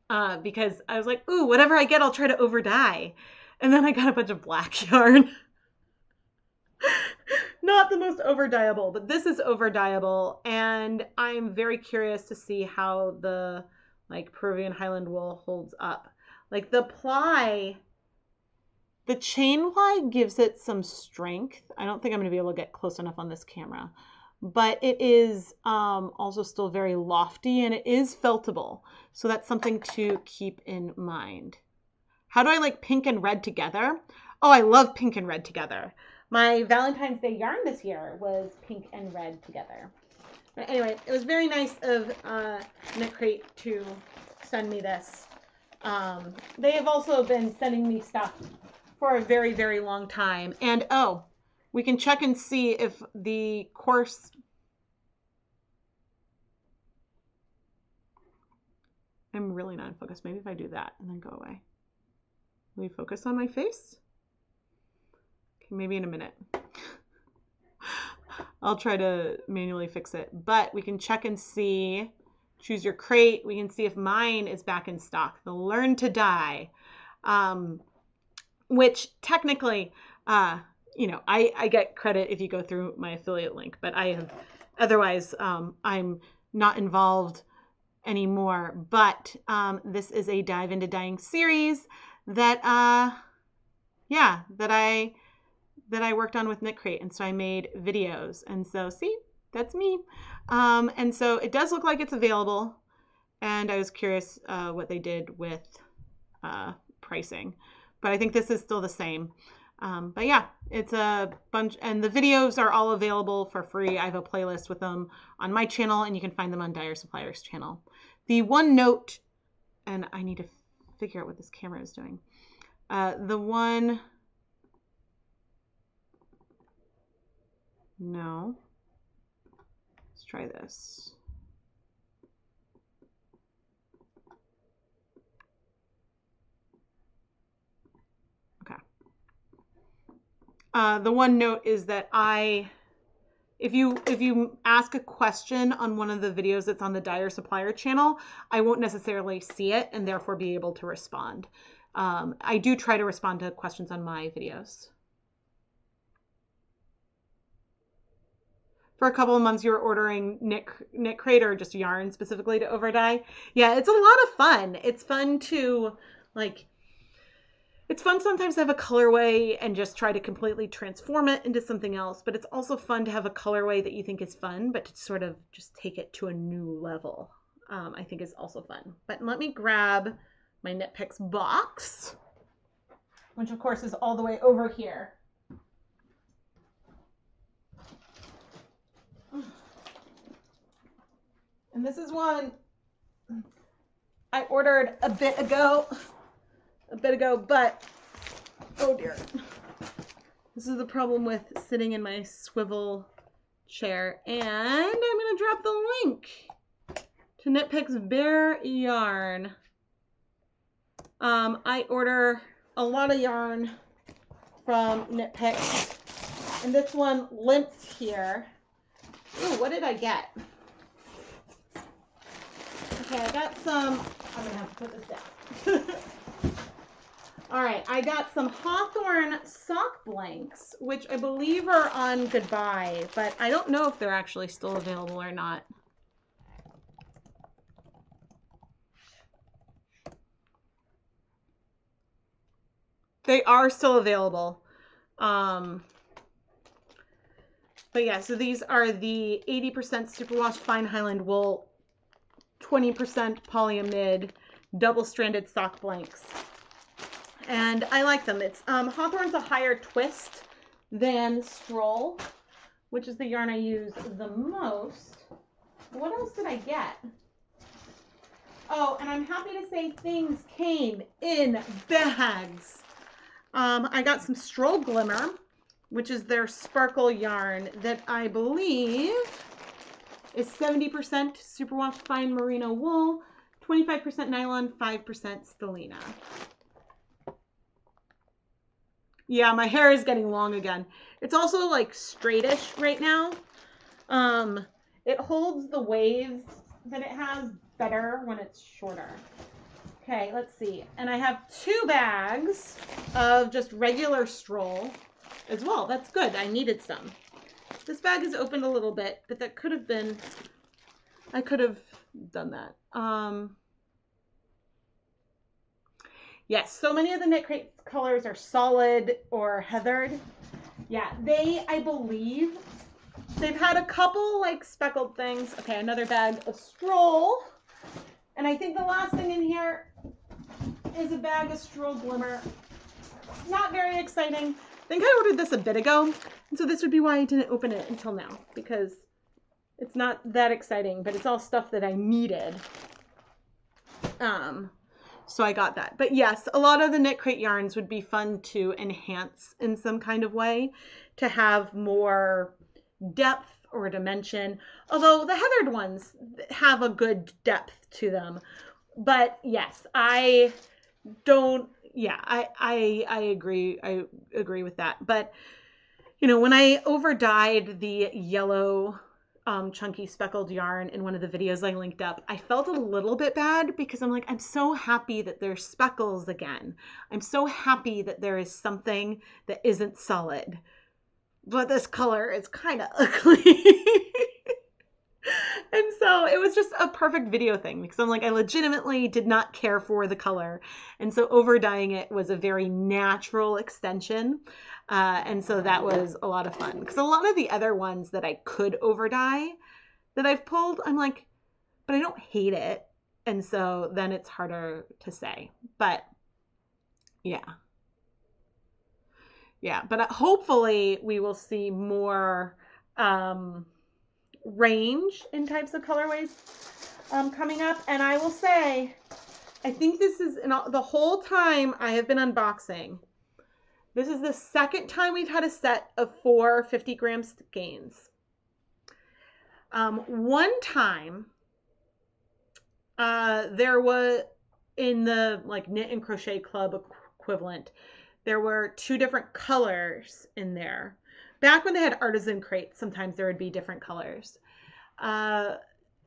Because I was like, ooh, whatever I get, I'll try to over dye. And then I got a bunch of black yarn. Not the most over dyeable, but this is over dyeable, and I'm very curious to see how the like Peruvian Highland wool holds up. Like the ply, the chain ply gives it some strength. I don't think I'm going to be able to get close enough on this camera, but it is also still very lofty, and it is feltable. So that's something to keep in mind. How do I like pink and red together? Oh, I love pink and red together. My Valentine's Day yarn this year was pink and red together. But anyway, it was very nice of Knitcrate to send me this. They have also been sending me stuff for a very, very long time. And oh, we can check and see if the course... I'm really not in focus. Maybe if I do that and then go away. Will you focus on my face? Okay, maybe in a minute. I'll try to manually fix it, but we can check and see, choose your crate. We can see if mine is back in stock, the Learn to Dye, which technically, you know, I get credit if you go through my affiliate link, but I have, otherwise, I'm not involved anymore. But this is a dive into dyeing series that, yeah, that I worked on with Knitcrate, and so I made videos, and so see, that's me. And so it does look like it's available, and I was curious what they did with pricing, but I think this is still the same. But yeah, it's a bunch, and the videos are all available for free. I have a playlist with them on my channel, and you can find them on Dyer Supplier's channel. The one note, and I need to figure out what this camera is doing. The one... No. Let's try this. The one note is that if you ask a question on one of the videos that's on the Dyer Supplier channel, I won't necessarily see it and therefore be able to respond. I do try to respond to questions on my videos. For a couple of months, you were ordering Knitcrate or just yarn specifically to overdye. Yeah, it's a lot of fun. It's fun to it's fun sometimes to have a colorway and just try to completely transform it into something else, but it's also fun to have a colorway that you think is fun, but to sort of just take it to a new level, I think is also fun. But let me grab my Nitpicks box, which of course is all the way over here. And this is one I ordered a bit ago, but oh dear. This is the problem with sitting in my swivel chair. And I'm going to drop the link to Nitpicks Bare Yarn. I order a lot of yarn from Nitpicks, and this one limps here. Ooh, what did I get? Okay, I got some, I'm going to have to put this down. All right, I got some Hawthorne sock blanks, which I believe are on Goodbye, but I don't know if they're actually still available or not. They are still available. But yeah, so these are the 80% superwash fine Highland wool, 20% polyamide, double-stranded sock blanks. And I like them. It's Hawthorne's a higher twist than Stroll, which is the yarn I use the most. What else did I get? Oh, and I'm happy to say things came in bags. I got some Stroll Glimmer, which is their sparkle yarn that I believe is 70% superwash fine merino wool, 25% nylon, 5% stellina. Yeah, my hair is getting long again. It's also like straightish right now. It holds the waves that it has better when it's shorter. Okay, let's see. And I have 2 bags of just regular Stroll as well. That's good. I needed some. This bag is opened a little bit, but that could have been, I could have done that. Yes, so many of the Knitcrate colors are solid or heathered. Yeah, I believe, they've had a couple like speckled things. Okay, another bag of Stroll. And I think the last thing in here is a bag of Stroll Glimmer. Not very exciting. I think I ordered this a bit ago, and so this would be why I didn't open it until now, because it's not that exciting, but it's all stuff that I needed. So I got that. But yes, a lot of the Knitcrate yarns would be fun to enhance in some kind of way, to have more depth or dimension. Although the heathered ones have a good depth to them. But yes, I agree. I agree with that. But you know, when I overdyed the yellow chunky speckled yarn in one of the videos I linked up, I felt a little bit bad because I'm like, I'm so happy that there's speckles again. I'm so happy that there is something that isn't solid. But this color is kind of ugly. And so it was just a perfect video thing because I'm like, I legitimately did not care for the color. And so overdying it was a very natural extension. And so that was a lot of fun because a lot of the other ones that I could overdye that I've pulled, I'm like, but I don't hate it. And so then it's harder to say, but yeah. Yeah, but hopefully we will see more range in types of colorways coming up. And I will say, I think this is, the whole time I have been unboxing, this is the second time we've had a set of 4 50-gram skeins. One time, there was, in the like Knit and Crochet Club equivalent, there were 2 different colors in there. Back when they had artisan crates, sometimes there would be different colors. And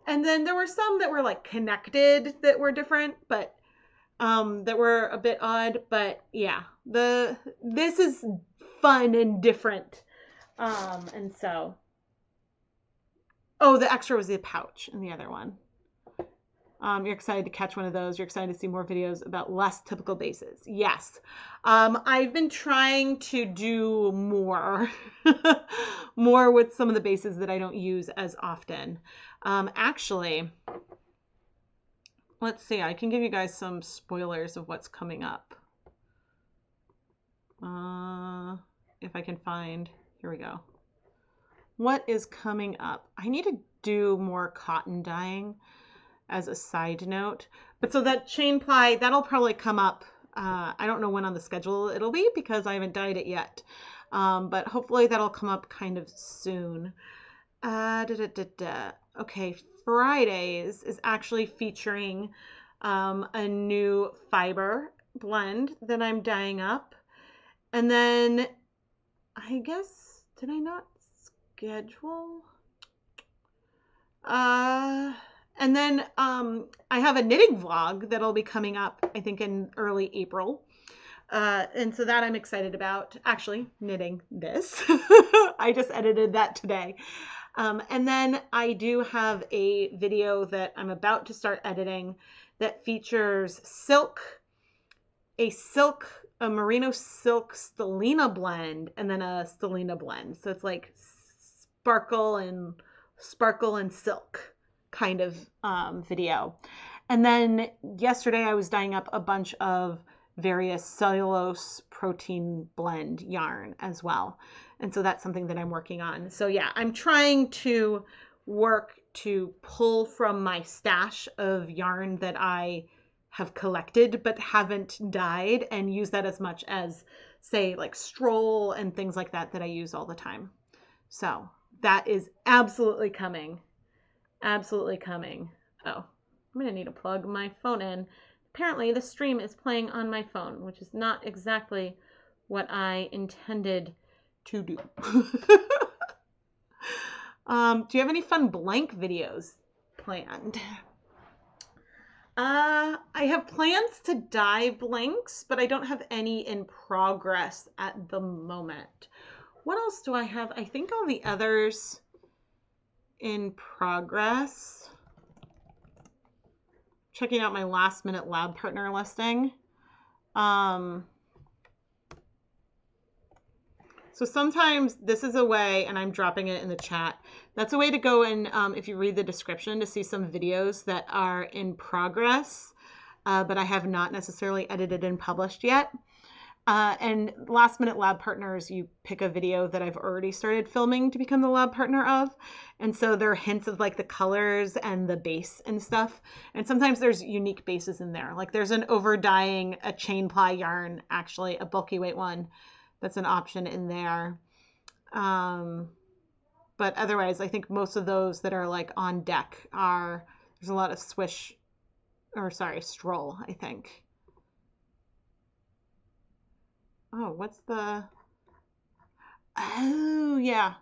then there were some that were like connected that were different, but that were a bit odd. But yeah, this is fun and different. And so, oh, the extra was the pouch in the other one. You're excited to catch one of those. You're excited to see more videos about less typical bases. Yes. I've been trying to do more, more with some of the bases that I don't use as often. Actually, let's see. I can give you guys some spoilers of what's coming up. If I can find, here we go. What is coming up? I need to do more cotton dyeing as a side note. But so that chain ply, that'll probably come up. I don't know when on the schedule it'll be because I haven't dyed it yet. But hopefully that'll come up kind of soon. Okay, Fridays is actually featuring a new fiber blend that I'm dyeing up. And then I guess, did I not schedule? And then I have a knitting vlog that'll be coming up, I think, in early April. And so that I'm excited about. Actually, knitting this. I just edited that today. And then I do have a video that I'm about to start editing that features a merino silk stellina blend, and then a stellina blend. So it's like sparkle and silk kind of video. And then yesterday I was dyeing up a bunch of various cellulose protein blend yarn as well. And so that's something that I'm working on. So yeah, I'm trying to work to pull from my stash of yarn that I have collected but haven't dyed and use that as much as, say, like stroll and things like that that I use all the time. So that is absolutely coming. Absolutely coming. Oh, I'm going to need to plug my phone in. Apparently the stream is playing on my phone, which is not exactly what I intended to do. Do you have any fun blank videos planned? I have plans to dye blanks, but I don't have any in progress at the moment. What else do I have? I think all the others in progress. Checking out my last minute lab partner listing. So sometimes this is a way, and I'm dropping it in the chat, that's a way to go and if you read the description to see some videos that are in progress, but I have not necessarily edited and published yet. And last minute lab partners, you pick a video that I've already started filming to become the lab partner of. And so there are hints of like the colors and the base and stuff. And sometimes there's unique bases in there. Like there's an over dyeing, a chain ply yarn, actually a bulky weight one. That's an option in there. But otherwise, I think most of those that are like on deck are, there's a lot of stroll, I think. Oh, what's the, oh yeah.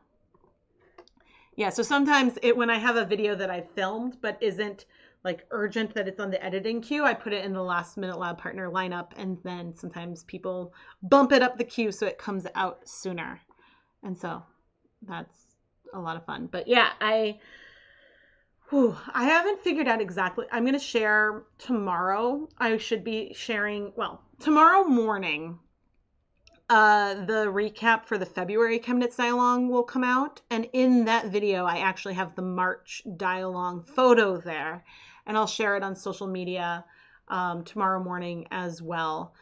Yeah, so sometimes when I have a video that I filmed but isn't like urgent that it's on the editing queue, I put it in the last minute lab partner lineup, and then sometimes people bump it up the queue so it comes out sooner. And so that's a lot of fun. But yeah, I haven't figured out exactly. I'm going to share tomorrow. I should be sharing, well, tomorrow morning, the recap for the February ChemKnits dye-along will come out. And in that video, I actually have the March dye-along photo there. And I'll share it on social media tomorrow morning as well.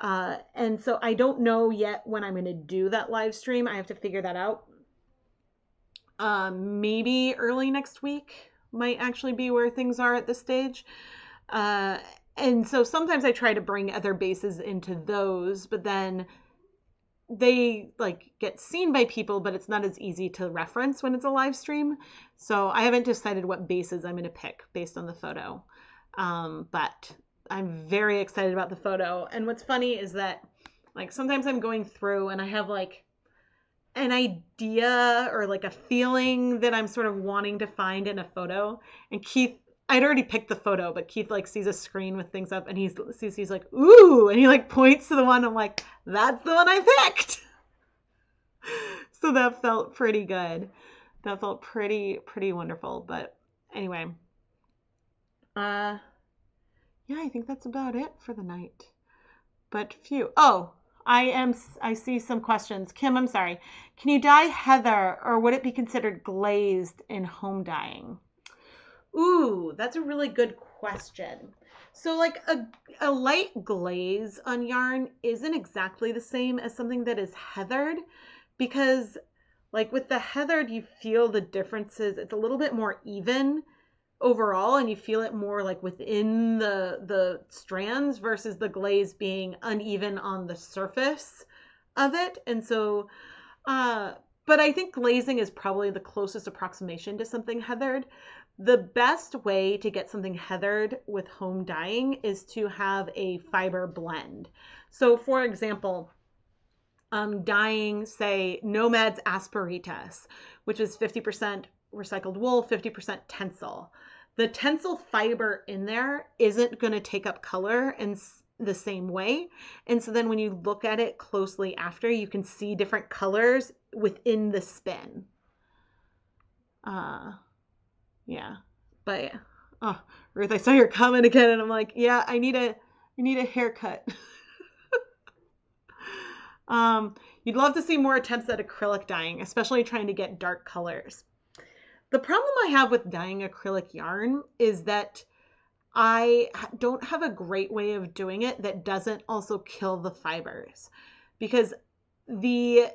And so I don't know yet when I'm going to do that live stream. I have to figure that out. Maybe early next week might actually be where things are at this stage. And so sometimes I try to bring other bases into those, but then they like get seen by people, but it's not as easy to reference when it's a live stream. So I haven't decided what bases I'm going to pick based on the photo. But I'm very excited about the photo. And what's funny is that Like sometimes I'm going through and I have like an idea or like a feeling that I'm sort of wanting to find in a photo. And Keith, I'd already picked the photo, but Keith like sees a screen with things up and he's like, ooh, and he like points to the one. I'm like, that's the one I picked. So that felt pretty good. That felt pretty wonderful. But anyway, yeah, I think that's about it for the night. But phew. Oh, I see some questions. Kim, I'm sorry. Can you dye heather or would it be considered glazed in home dyeing? Ooh, that's a really good question. So like a light glaze on yarn isn't exactly the same as something that is heathered, because like with the heathered, you feel the differences. It's a little bit more even overall, and you feel it more like within the strands versus the glaze being uneven on the surface of it. And so but I think glazing is probably the closest approximation to something heathered. The best way to get something heathered with home dyeing is to have a fiber blend. So for example, dyeing, say, Nomad's Asperitas, which is 50% recycled wool, 50% tencel. The tencel fiber in there isn't going to take up color in the same way. And so then when you look at it closely after, you can see different colors within the spin. Yeah. But oh, Ruth, I saw your comment again and I'm like, yeah, I need a haircut. You'd love to see more attempts at acrylic dyeing, especially trying to get dark colors. The problem I have with dyeing acrylic yarn is that I don't have a great way of doing it that doesn't also kill the fibers, because the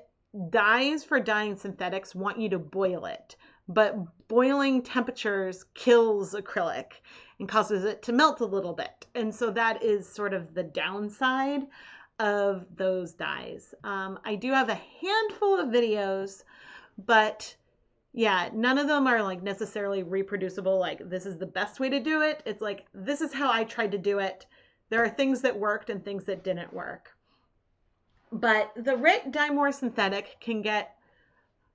dyes for dyeing synthetics want you to boil it, but boiling temperatures kills acrylic and causes it to melt a little bit. And so that is sort of the downside of those dyes. I do have a handful of videos, but yeah, none of them are like necessarily reproducible. Like this is the best way to do it. It's like, this is how I tried to do it. There are things that worked and things that didn't work. But the RIT dye more synthetic can get,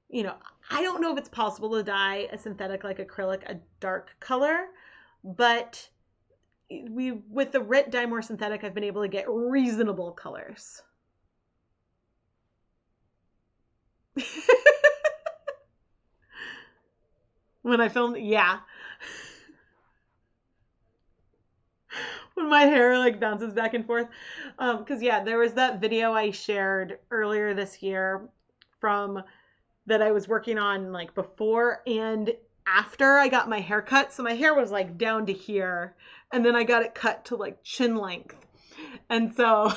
you know, I don't know if it's possible to dye a synthetic like acrylic a dark color, but with the RIT dye more synthetic, I've been able to get reasonable colors. When I filmed, yeah. When my hair like bounces back and forth. Because yeah, there was that video I shared earlier this year from that I was working on like before and after I got my hair cut. So my hair was like down to here and then I got it cut to like chin length. And so and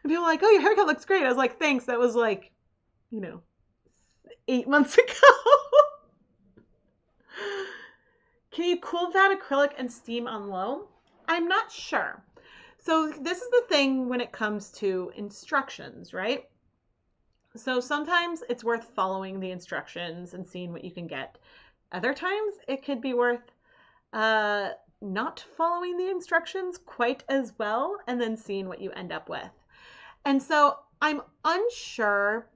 people were like, oh, your haircut looks great. I was like, thanks. That was like, 8 months ago. Can you cool that acrylic and steam on low? I'm not sure. So this is the thing when it comes to instructions, right? So sometimes it's worth following the instructions and seeing what you can get. Other times it could be worth not following the instructions quite as well and then seeing what you end up with. And so I'm unsure,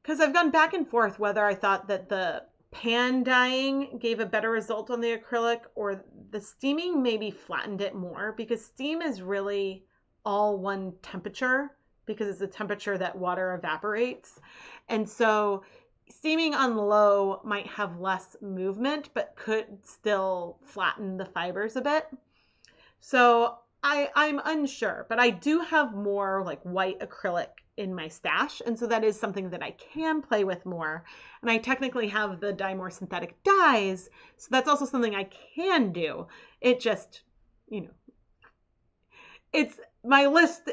because I've gone back and forth whether I thought that the pan dyeing gave a better result on the acrylic or the steaming maybe flattened it more, because steam is really all one temperature because it's the temperature that water evaporates. And so steaming on low might have less movement but could still flatten the fibers a bit. So I'm unsure, but I do have more like white acrylic in my stash. And so that is something that I can play with more. And I technically have the dye more synthetic dyes. So that's also something I can do. It just, it's my list.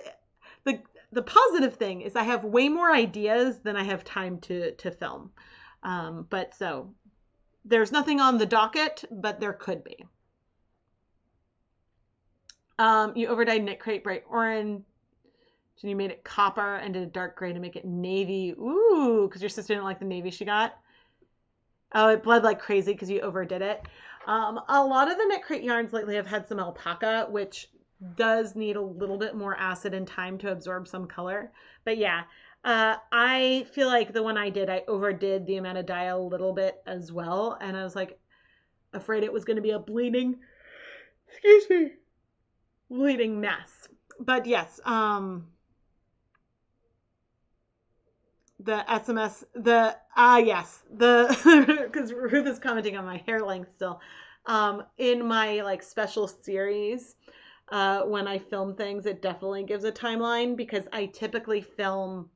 The positive thing is I have way more ideas than I have time to film. But so there's nothing on the docket, but there could be. You overdyed Knitcrate bright orange. And you made it copper and did a dark gray to make it navy. Ooh, because your sister didn't like the navy she got. Oh, it bled like crazy because you overdid it. A lot of the Knitcrate yarns lately have had some alpaca, which does need a little bit more acid and time to absorb some color. But yeah, I feel like the one I did, I overdid the amount of dye a little bit as well. And I was like afraid it was going to be a bleeding, excuse me, bleeding mess. But yes, the SMS, yes, because Ruth is commenting on my hair length still. In my like special series, when I film things, it definitely gives a timeline because I typically film,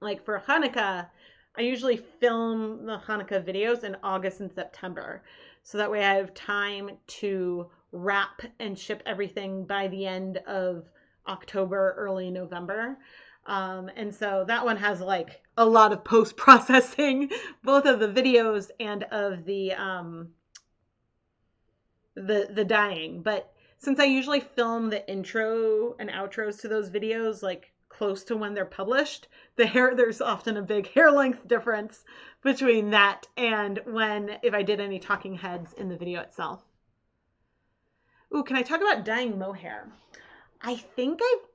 like for Hanukkah, I usually film the Hanukkah videos in August and September. So that way I have time to wrap and ship everything by the end of October, early November. And so that one has like a lot of post processing, both of the videos and of the dyeing. But since I usually film the intro and outros to those videos like close to when they're published, there's often a big hair length difference between that and if I did any talking heads in the video itself. Ooh, can I talk about dyeing mohair? I think I've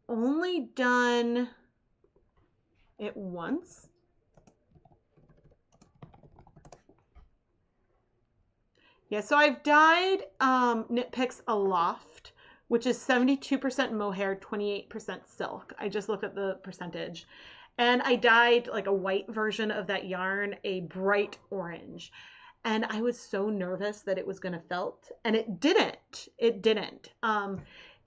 only done it once. Yeah, so I've dyed Nitpicks Aloft, which is 72% mohair, 28% silk. I just looked at the percentage. And I dyed like a white version of that yarn, a bright orange. And I was so nervous that it was going to felt, and it didn't. It didn't.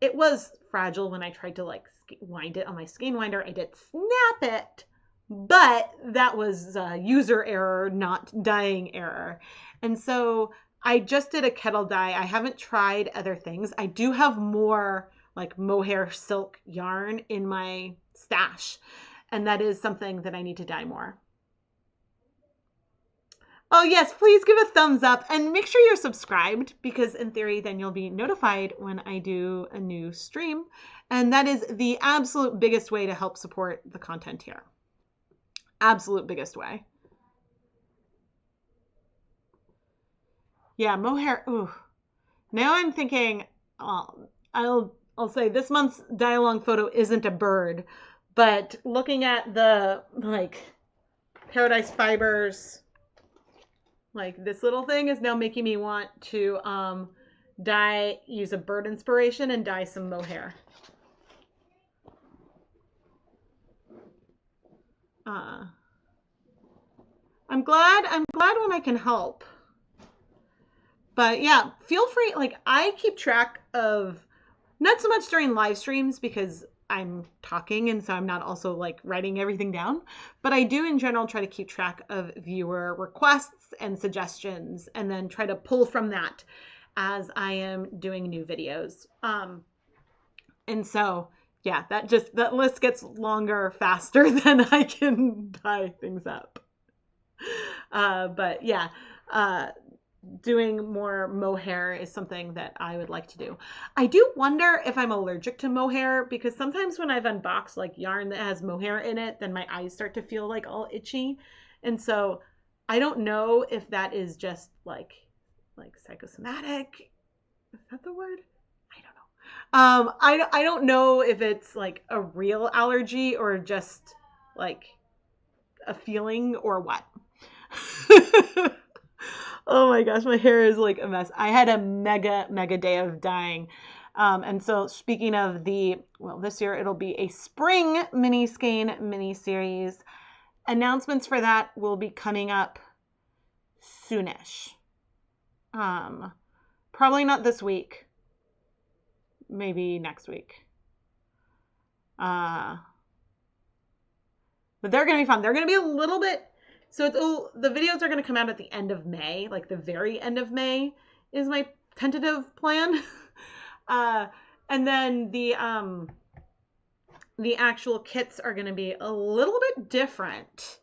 It was fragile when I tried to like wind it on my skein winder. I did snap it, but that was user error, not dyeing error. And so I just did a kettle dye. I haven't tried other things. I do have more like mohair silk yarn in my stash, and that is something that I need to dye more. Oh yes, please give a thumbs up and make sure you're subscribed, because in theory then you'll be notified when I do a new stream. And that is the absolute biggest way to help support the content here. Absolute biggest way. Yeah, mohair. Ooh. Now I'm thinking, I'll say this month's dye along photo isn't a bird, but looking at the like Paradise Fibers, like this little thing is now making me want to use a bird inspiration and dye some mohair. I'm glad when I can help. But yeah, feel free. Like I keep track of, not so much during live streams because I'm talking and so I'm not also like writing everything down, but I do in general try to keep track of viewer requests and suggestions and then try to pull from that as I am doing new videos. And so yeah, that list gets longer faster than I can dye things up. But yeah, doing more mohair is something that I would like to do. I do wonder if I'm allergic to mohair, because sometimes when I've unboxed like yarn that has mohair in it, then my eyes start to feel like all itchy. And so I don't know if that is just like psychosomatic. Is that the word? I don't know. I don't know if it's like a real allergy or just like a feeling or what. Oh my gosh, my hair is like a mess. I had a mega day of dyeing. And so speaking of this year it'll be a spring mini skein mini series. Announcements for that will be coming up soonish. Probably not this week. Maybe next week. But they're going to be fun. They're going to be a little bit, so the videos are going to come out at the end of May, like the very end of May is my tentative plan. And then the actual kits are going to be a little bit different.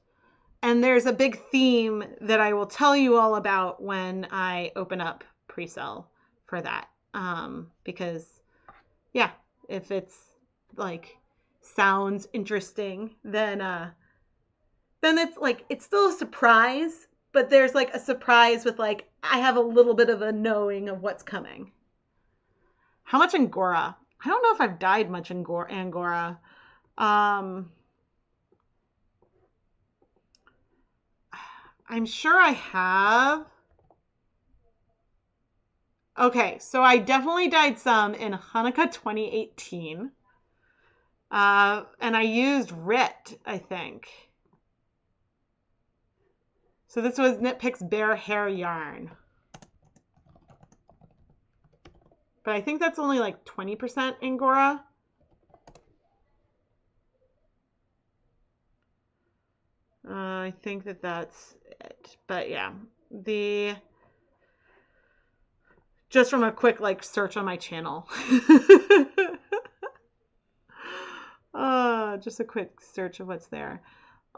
And there's a big theme that I will tell you all about when I open up pre-sale for that. Because yeah, if it's like sounds interesting, then it's like, it's still a surprise, but there's like a surprise with like, I have a little bit of a knowing of what's coming. How much Angora? I don't know if I've dyed much Angora. I'm sure I have. Okay, so I definitely dyed some in Hanukkah 2018. And I used RIT, I think. So this was Nitpicks Bear Hair Yarn. But I think that's only like 20% Angora. I think that that's it. But yeah, just from a quick like search on my channel. Just a quick search of what's there.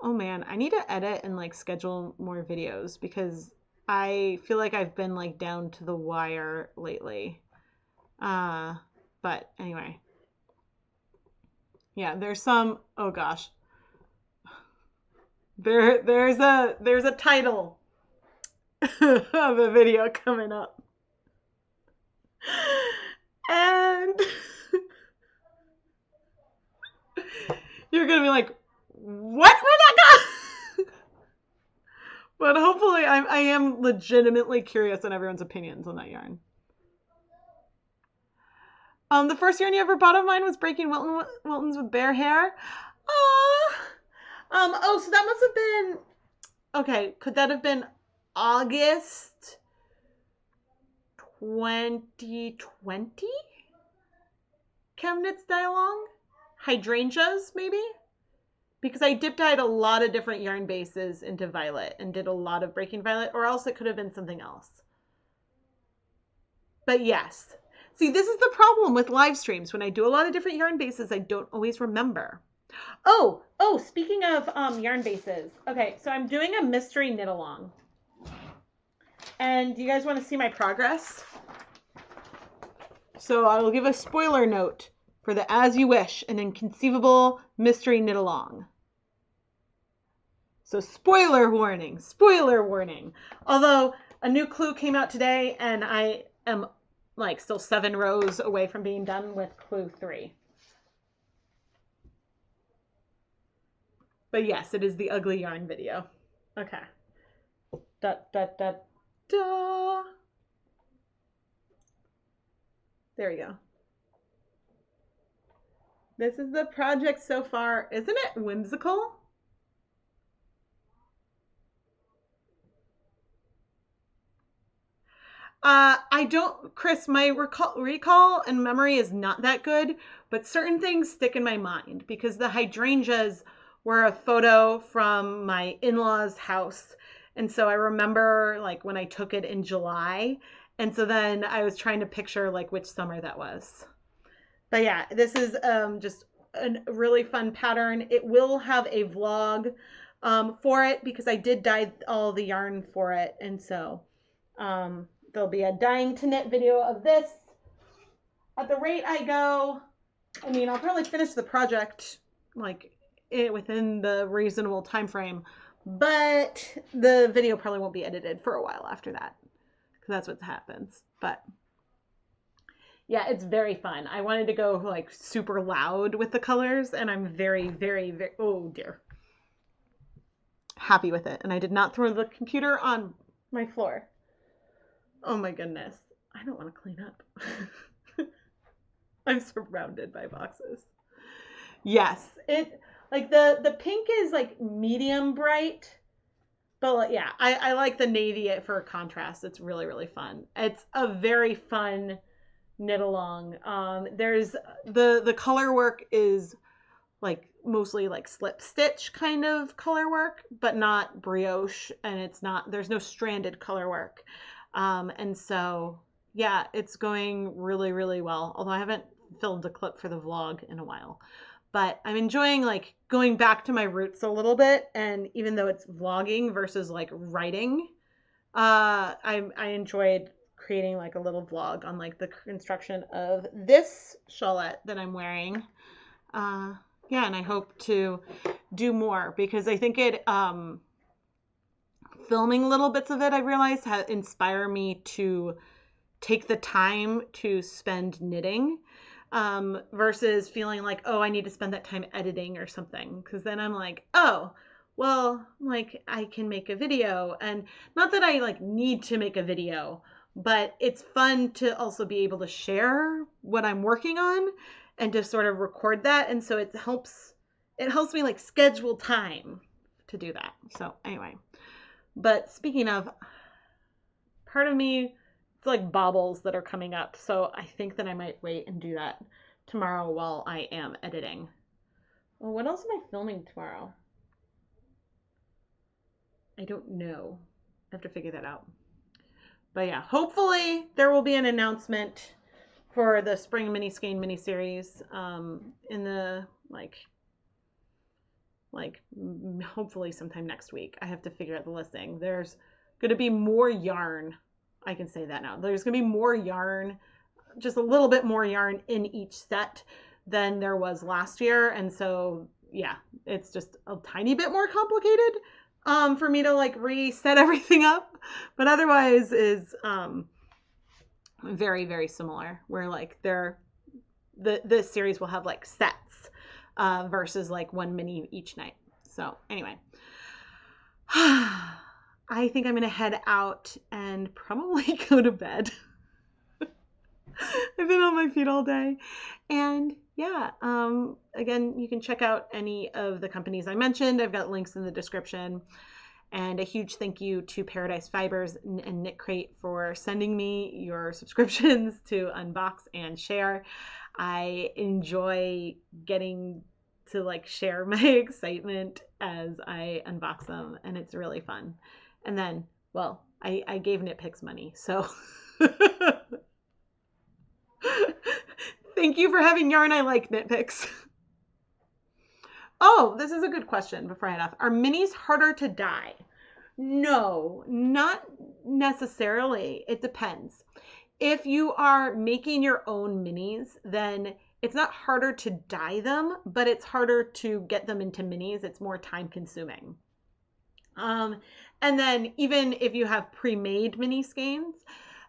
Oh man, I need to edit and like schedule more videos because I feel like I've been like down to the wire lately. But anyway. Yeah, there's some, oh gosh. There's a title of a video coming up. And you're gonna be like, what? Where'd that go? But hopefully I am legitimately curious on everyone's opinions on that yarn. The first yarn you ever bought of mine was Breaking Wiltons with Bear Hair. Oh, so that must have been, okay, could that have been August 2020? ChemKnits Dye-Along? Hydrangeas, maybe? Because I dip dyed a lot of different yarn bases into violet and did a lot of Breaking Violet, or else it could have been something else. But yes. See, this is the problem with live streams. When I do a lot of different yarn bases, I don't always remember. Oh, speaking of yarn bases. Okay, so I'm doing a mystery knit along. And do you guys want to see my progress? So I will give a spoiler note for the As You Wish, an inconceivable mystery knit along. So spoiler warning, spoiler warning. Although a new clue came out today and I am like still 7 rows away from being done with clue 3. But yes, it is the ugly yarn video. Okay. Da, da, da, da. There we go. This is the project so far. Isn't it whimsical? I don't, Chris, my recall and memory is not that good, but certain things stick in my mind because the hydrangeas were a photo from my in-laws' house. And so I remember like when I took it in July. And so then I was trying to picture like which summer that was. But yeah, this is just a really fun pattern. It will have a vlog for it because I did dye all the yarn for it. And so there'll be a dyeing to knit video of this. At the rate I go, I mean, I'll probably finish the project like within the reasonable time frame, but the video probably won't be edited for a while after that because that's what happens. But yeah, it's very fun. I wanted to go like super loud with the colors and I'm very, very, very, oh dear, happy with it. And I did not throw the computer on my floor. Oh my goodness. I don't want to clean up. I'm surrounded by boxes. Yes, it like the pink is like medium bright, but yeah, I like the navy for contrast. It's really, really fun. It's a very fun knit along. There's the color work is like mostly like slip stitch kind of color work, but not brioche, and it's not, there's no stranded color work. And so yeah, it's going really, really well. Although I haven't filmed a clip for the vlog in a while, but I'm enjoying like going back to my roots a little bit. And even though it's vlogging versus like writing, I enjoyed creating like a little vlog on like the construction of this shawlette that I'm wearing. Yeah, and I hope to do more because I think it, filming little bits of it, I realized inspire me to take the time to spend knitting versus feeling like, oh, I need to spend that time editing or something. Because then I'm like, oh, well, like I can make a video. And not that I like need to make a video, but it's fun to also be able to share what I'm working on and to sort of record that. And so it helps me like schedule time to do that. So anyway, but speaking of, part of me, it's like baubles that are coming up. So I think that I might wait and do that tomorrow while I am editing. Well, what else am I filming tomorrow? I don't know. I have to figure that out. But yeah, hopefully there will be an announcement for the spring mini skein mini series in the like hopefully sometime next week. I have to figure out the listing. There's going to be more yarn. I can say that now. There's going to be more yarn, just a little bit more yarn in each set than there was last year. And so, yeah, it's just a tiny bit more complicated for me to like reset everything up. But otherwise is very, very similar, where like this series will have like sets versus like one mini each night. So anyway, I think I'm going to head out and probably go to bed. I've been on my feet all day. And yeah, again, you can check out any of the companies I mentioned. I've got links in the description. And a huge thank you to Paradise Fibers and KnitCrate for sending me your subscriptions to unbox and share. I enjoy getting to like share my excitement as I unbox them, and it's really fun. And then, well, I gave Nitpicks money, so thank you for having yarn I like, Nitpicks. Oh, this is a good question before I head off. Are minis harder to dye? No, not necessarily. It depends. If you are making your own minis, then it's not harder to dye them, but it's harder to get them into minis. It's more time consuming. And then even if you have pre-made mini skeins,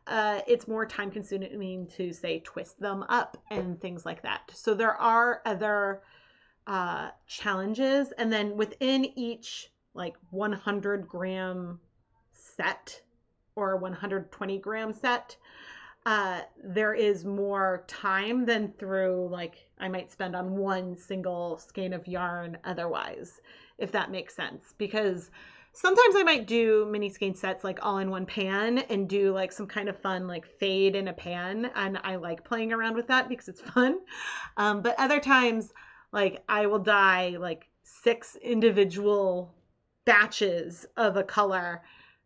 it's more time consuming to say twist them up and things like that. So there are other challenges, and then within each like 100 gram set or 120 gram set, there is more time than through like I might spend on one single skein of yarn otherwise, if that makes sense. Because sometimes I might do mini skein sets like all in one pan and do like some kind of fun like fade in a pan, and I like playing around with that because it's fun. But other times, like I will dye like 6 individual batches of a color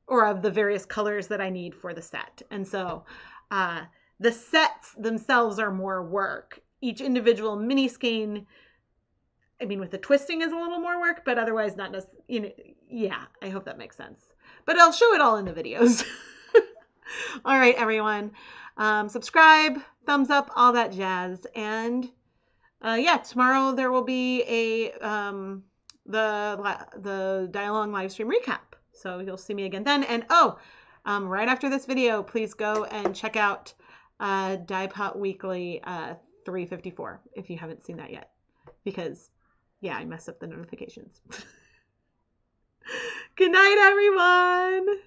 or of the various colors that I need for the set. And so the sets themselves are more work. Each individual mini skein, I mean, with the twisting is a little more work, but otherwise not necessarily, you know, yeah, I hope that makes sense. But I'll show it all in the videos. All right, everyone. Subscribe, thumbs up, all that jazz. And yeah, tomorrow there will be a the Dialogue live stream recap. So you'll see me again then. And right after this video, please go and check out Dye Pot Weekly 354 if you haven't seen that yet. Because, yeah, I messed up the notifications. Good night, everyone.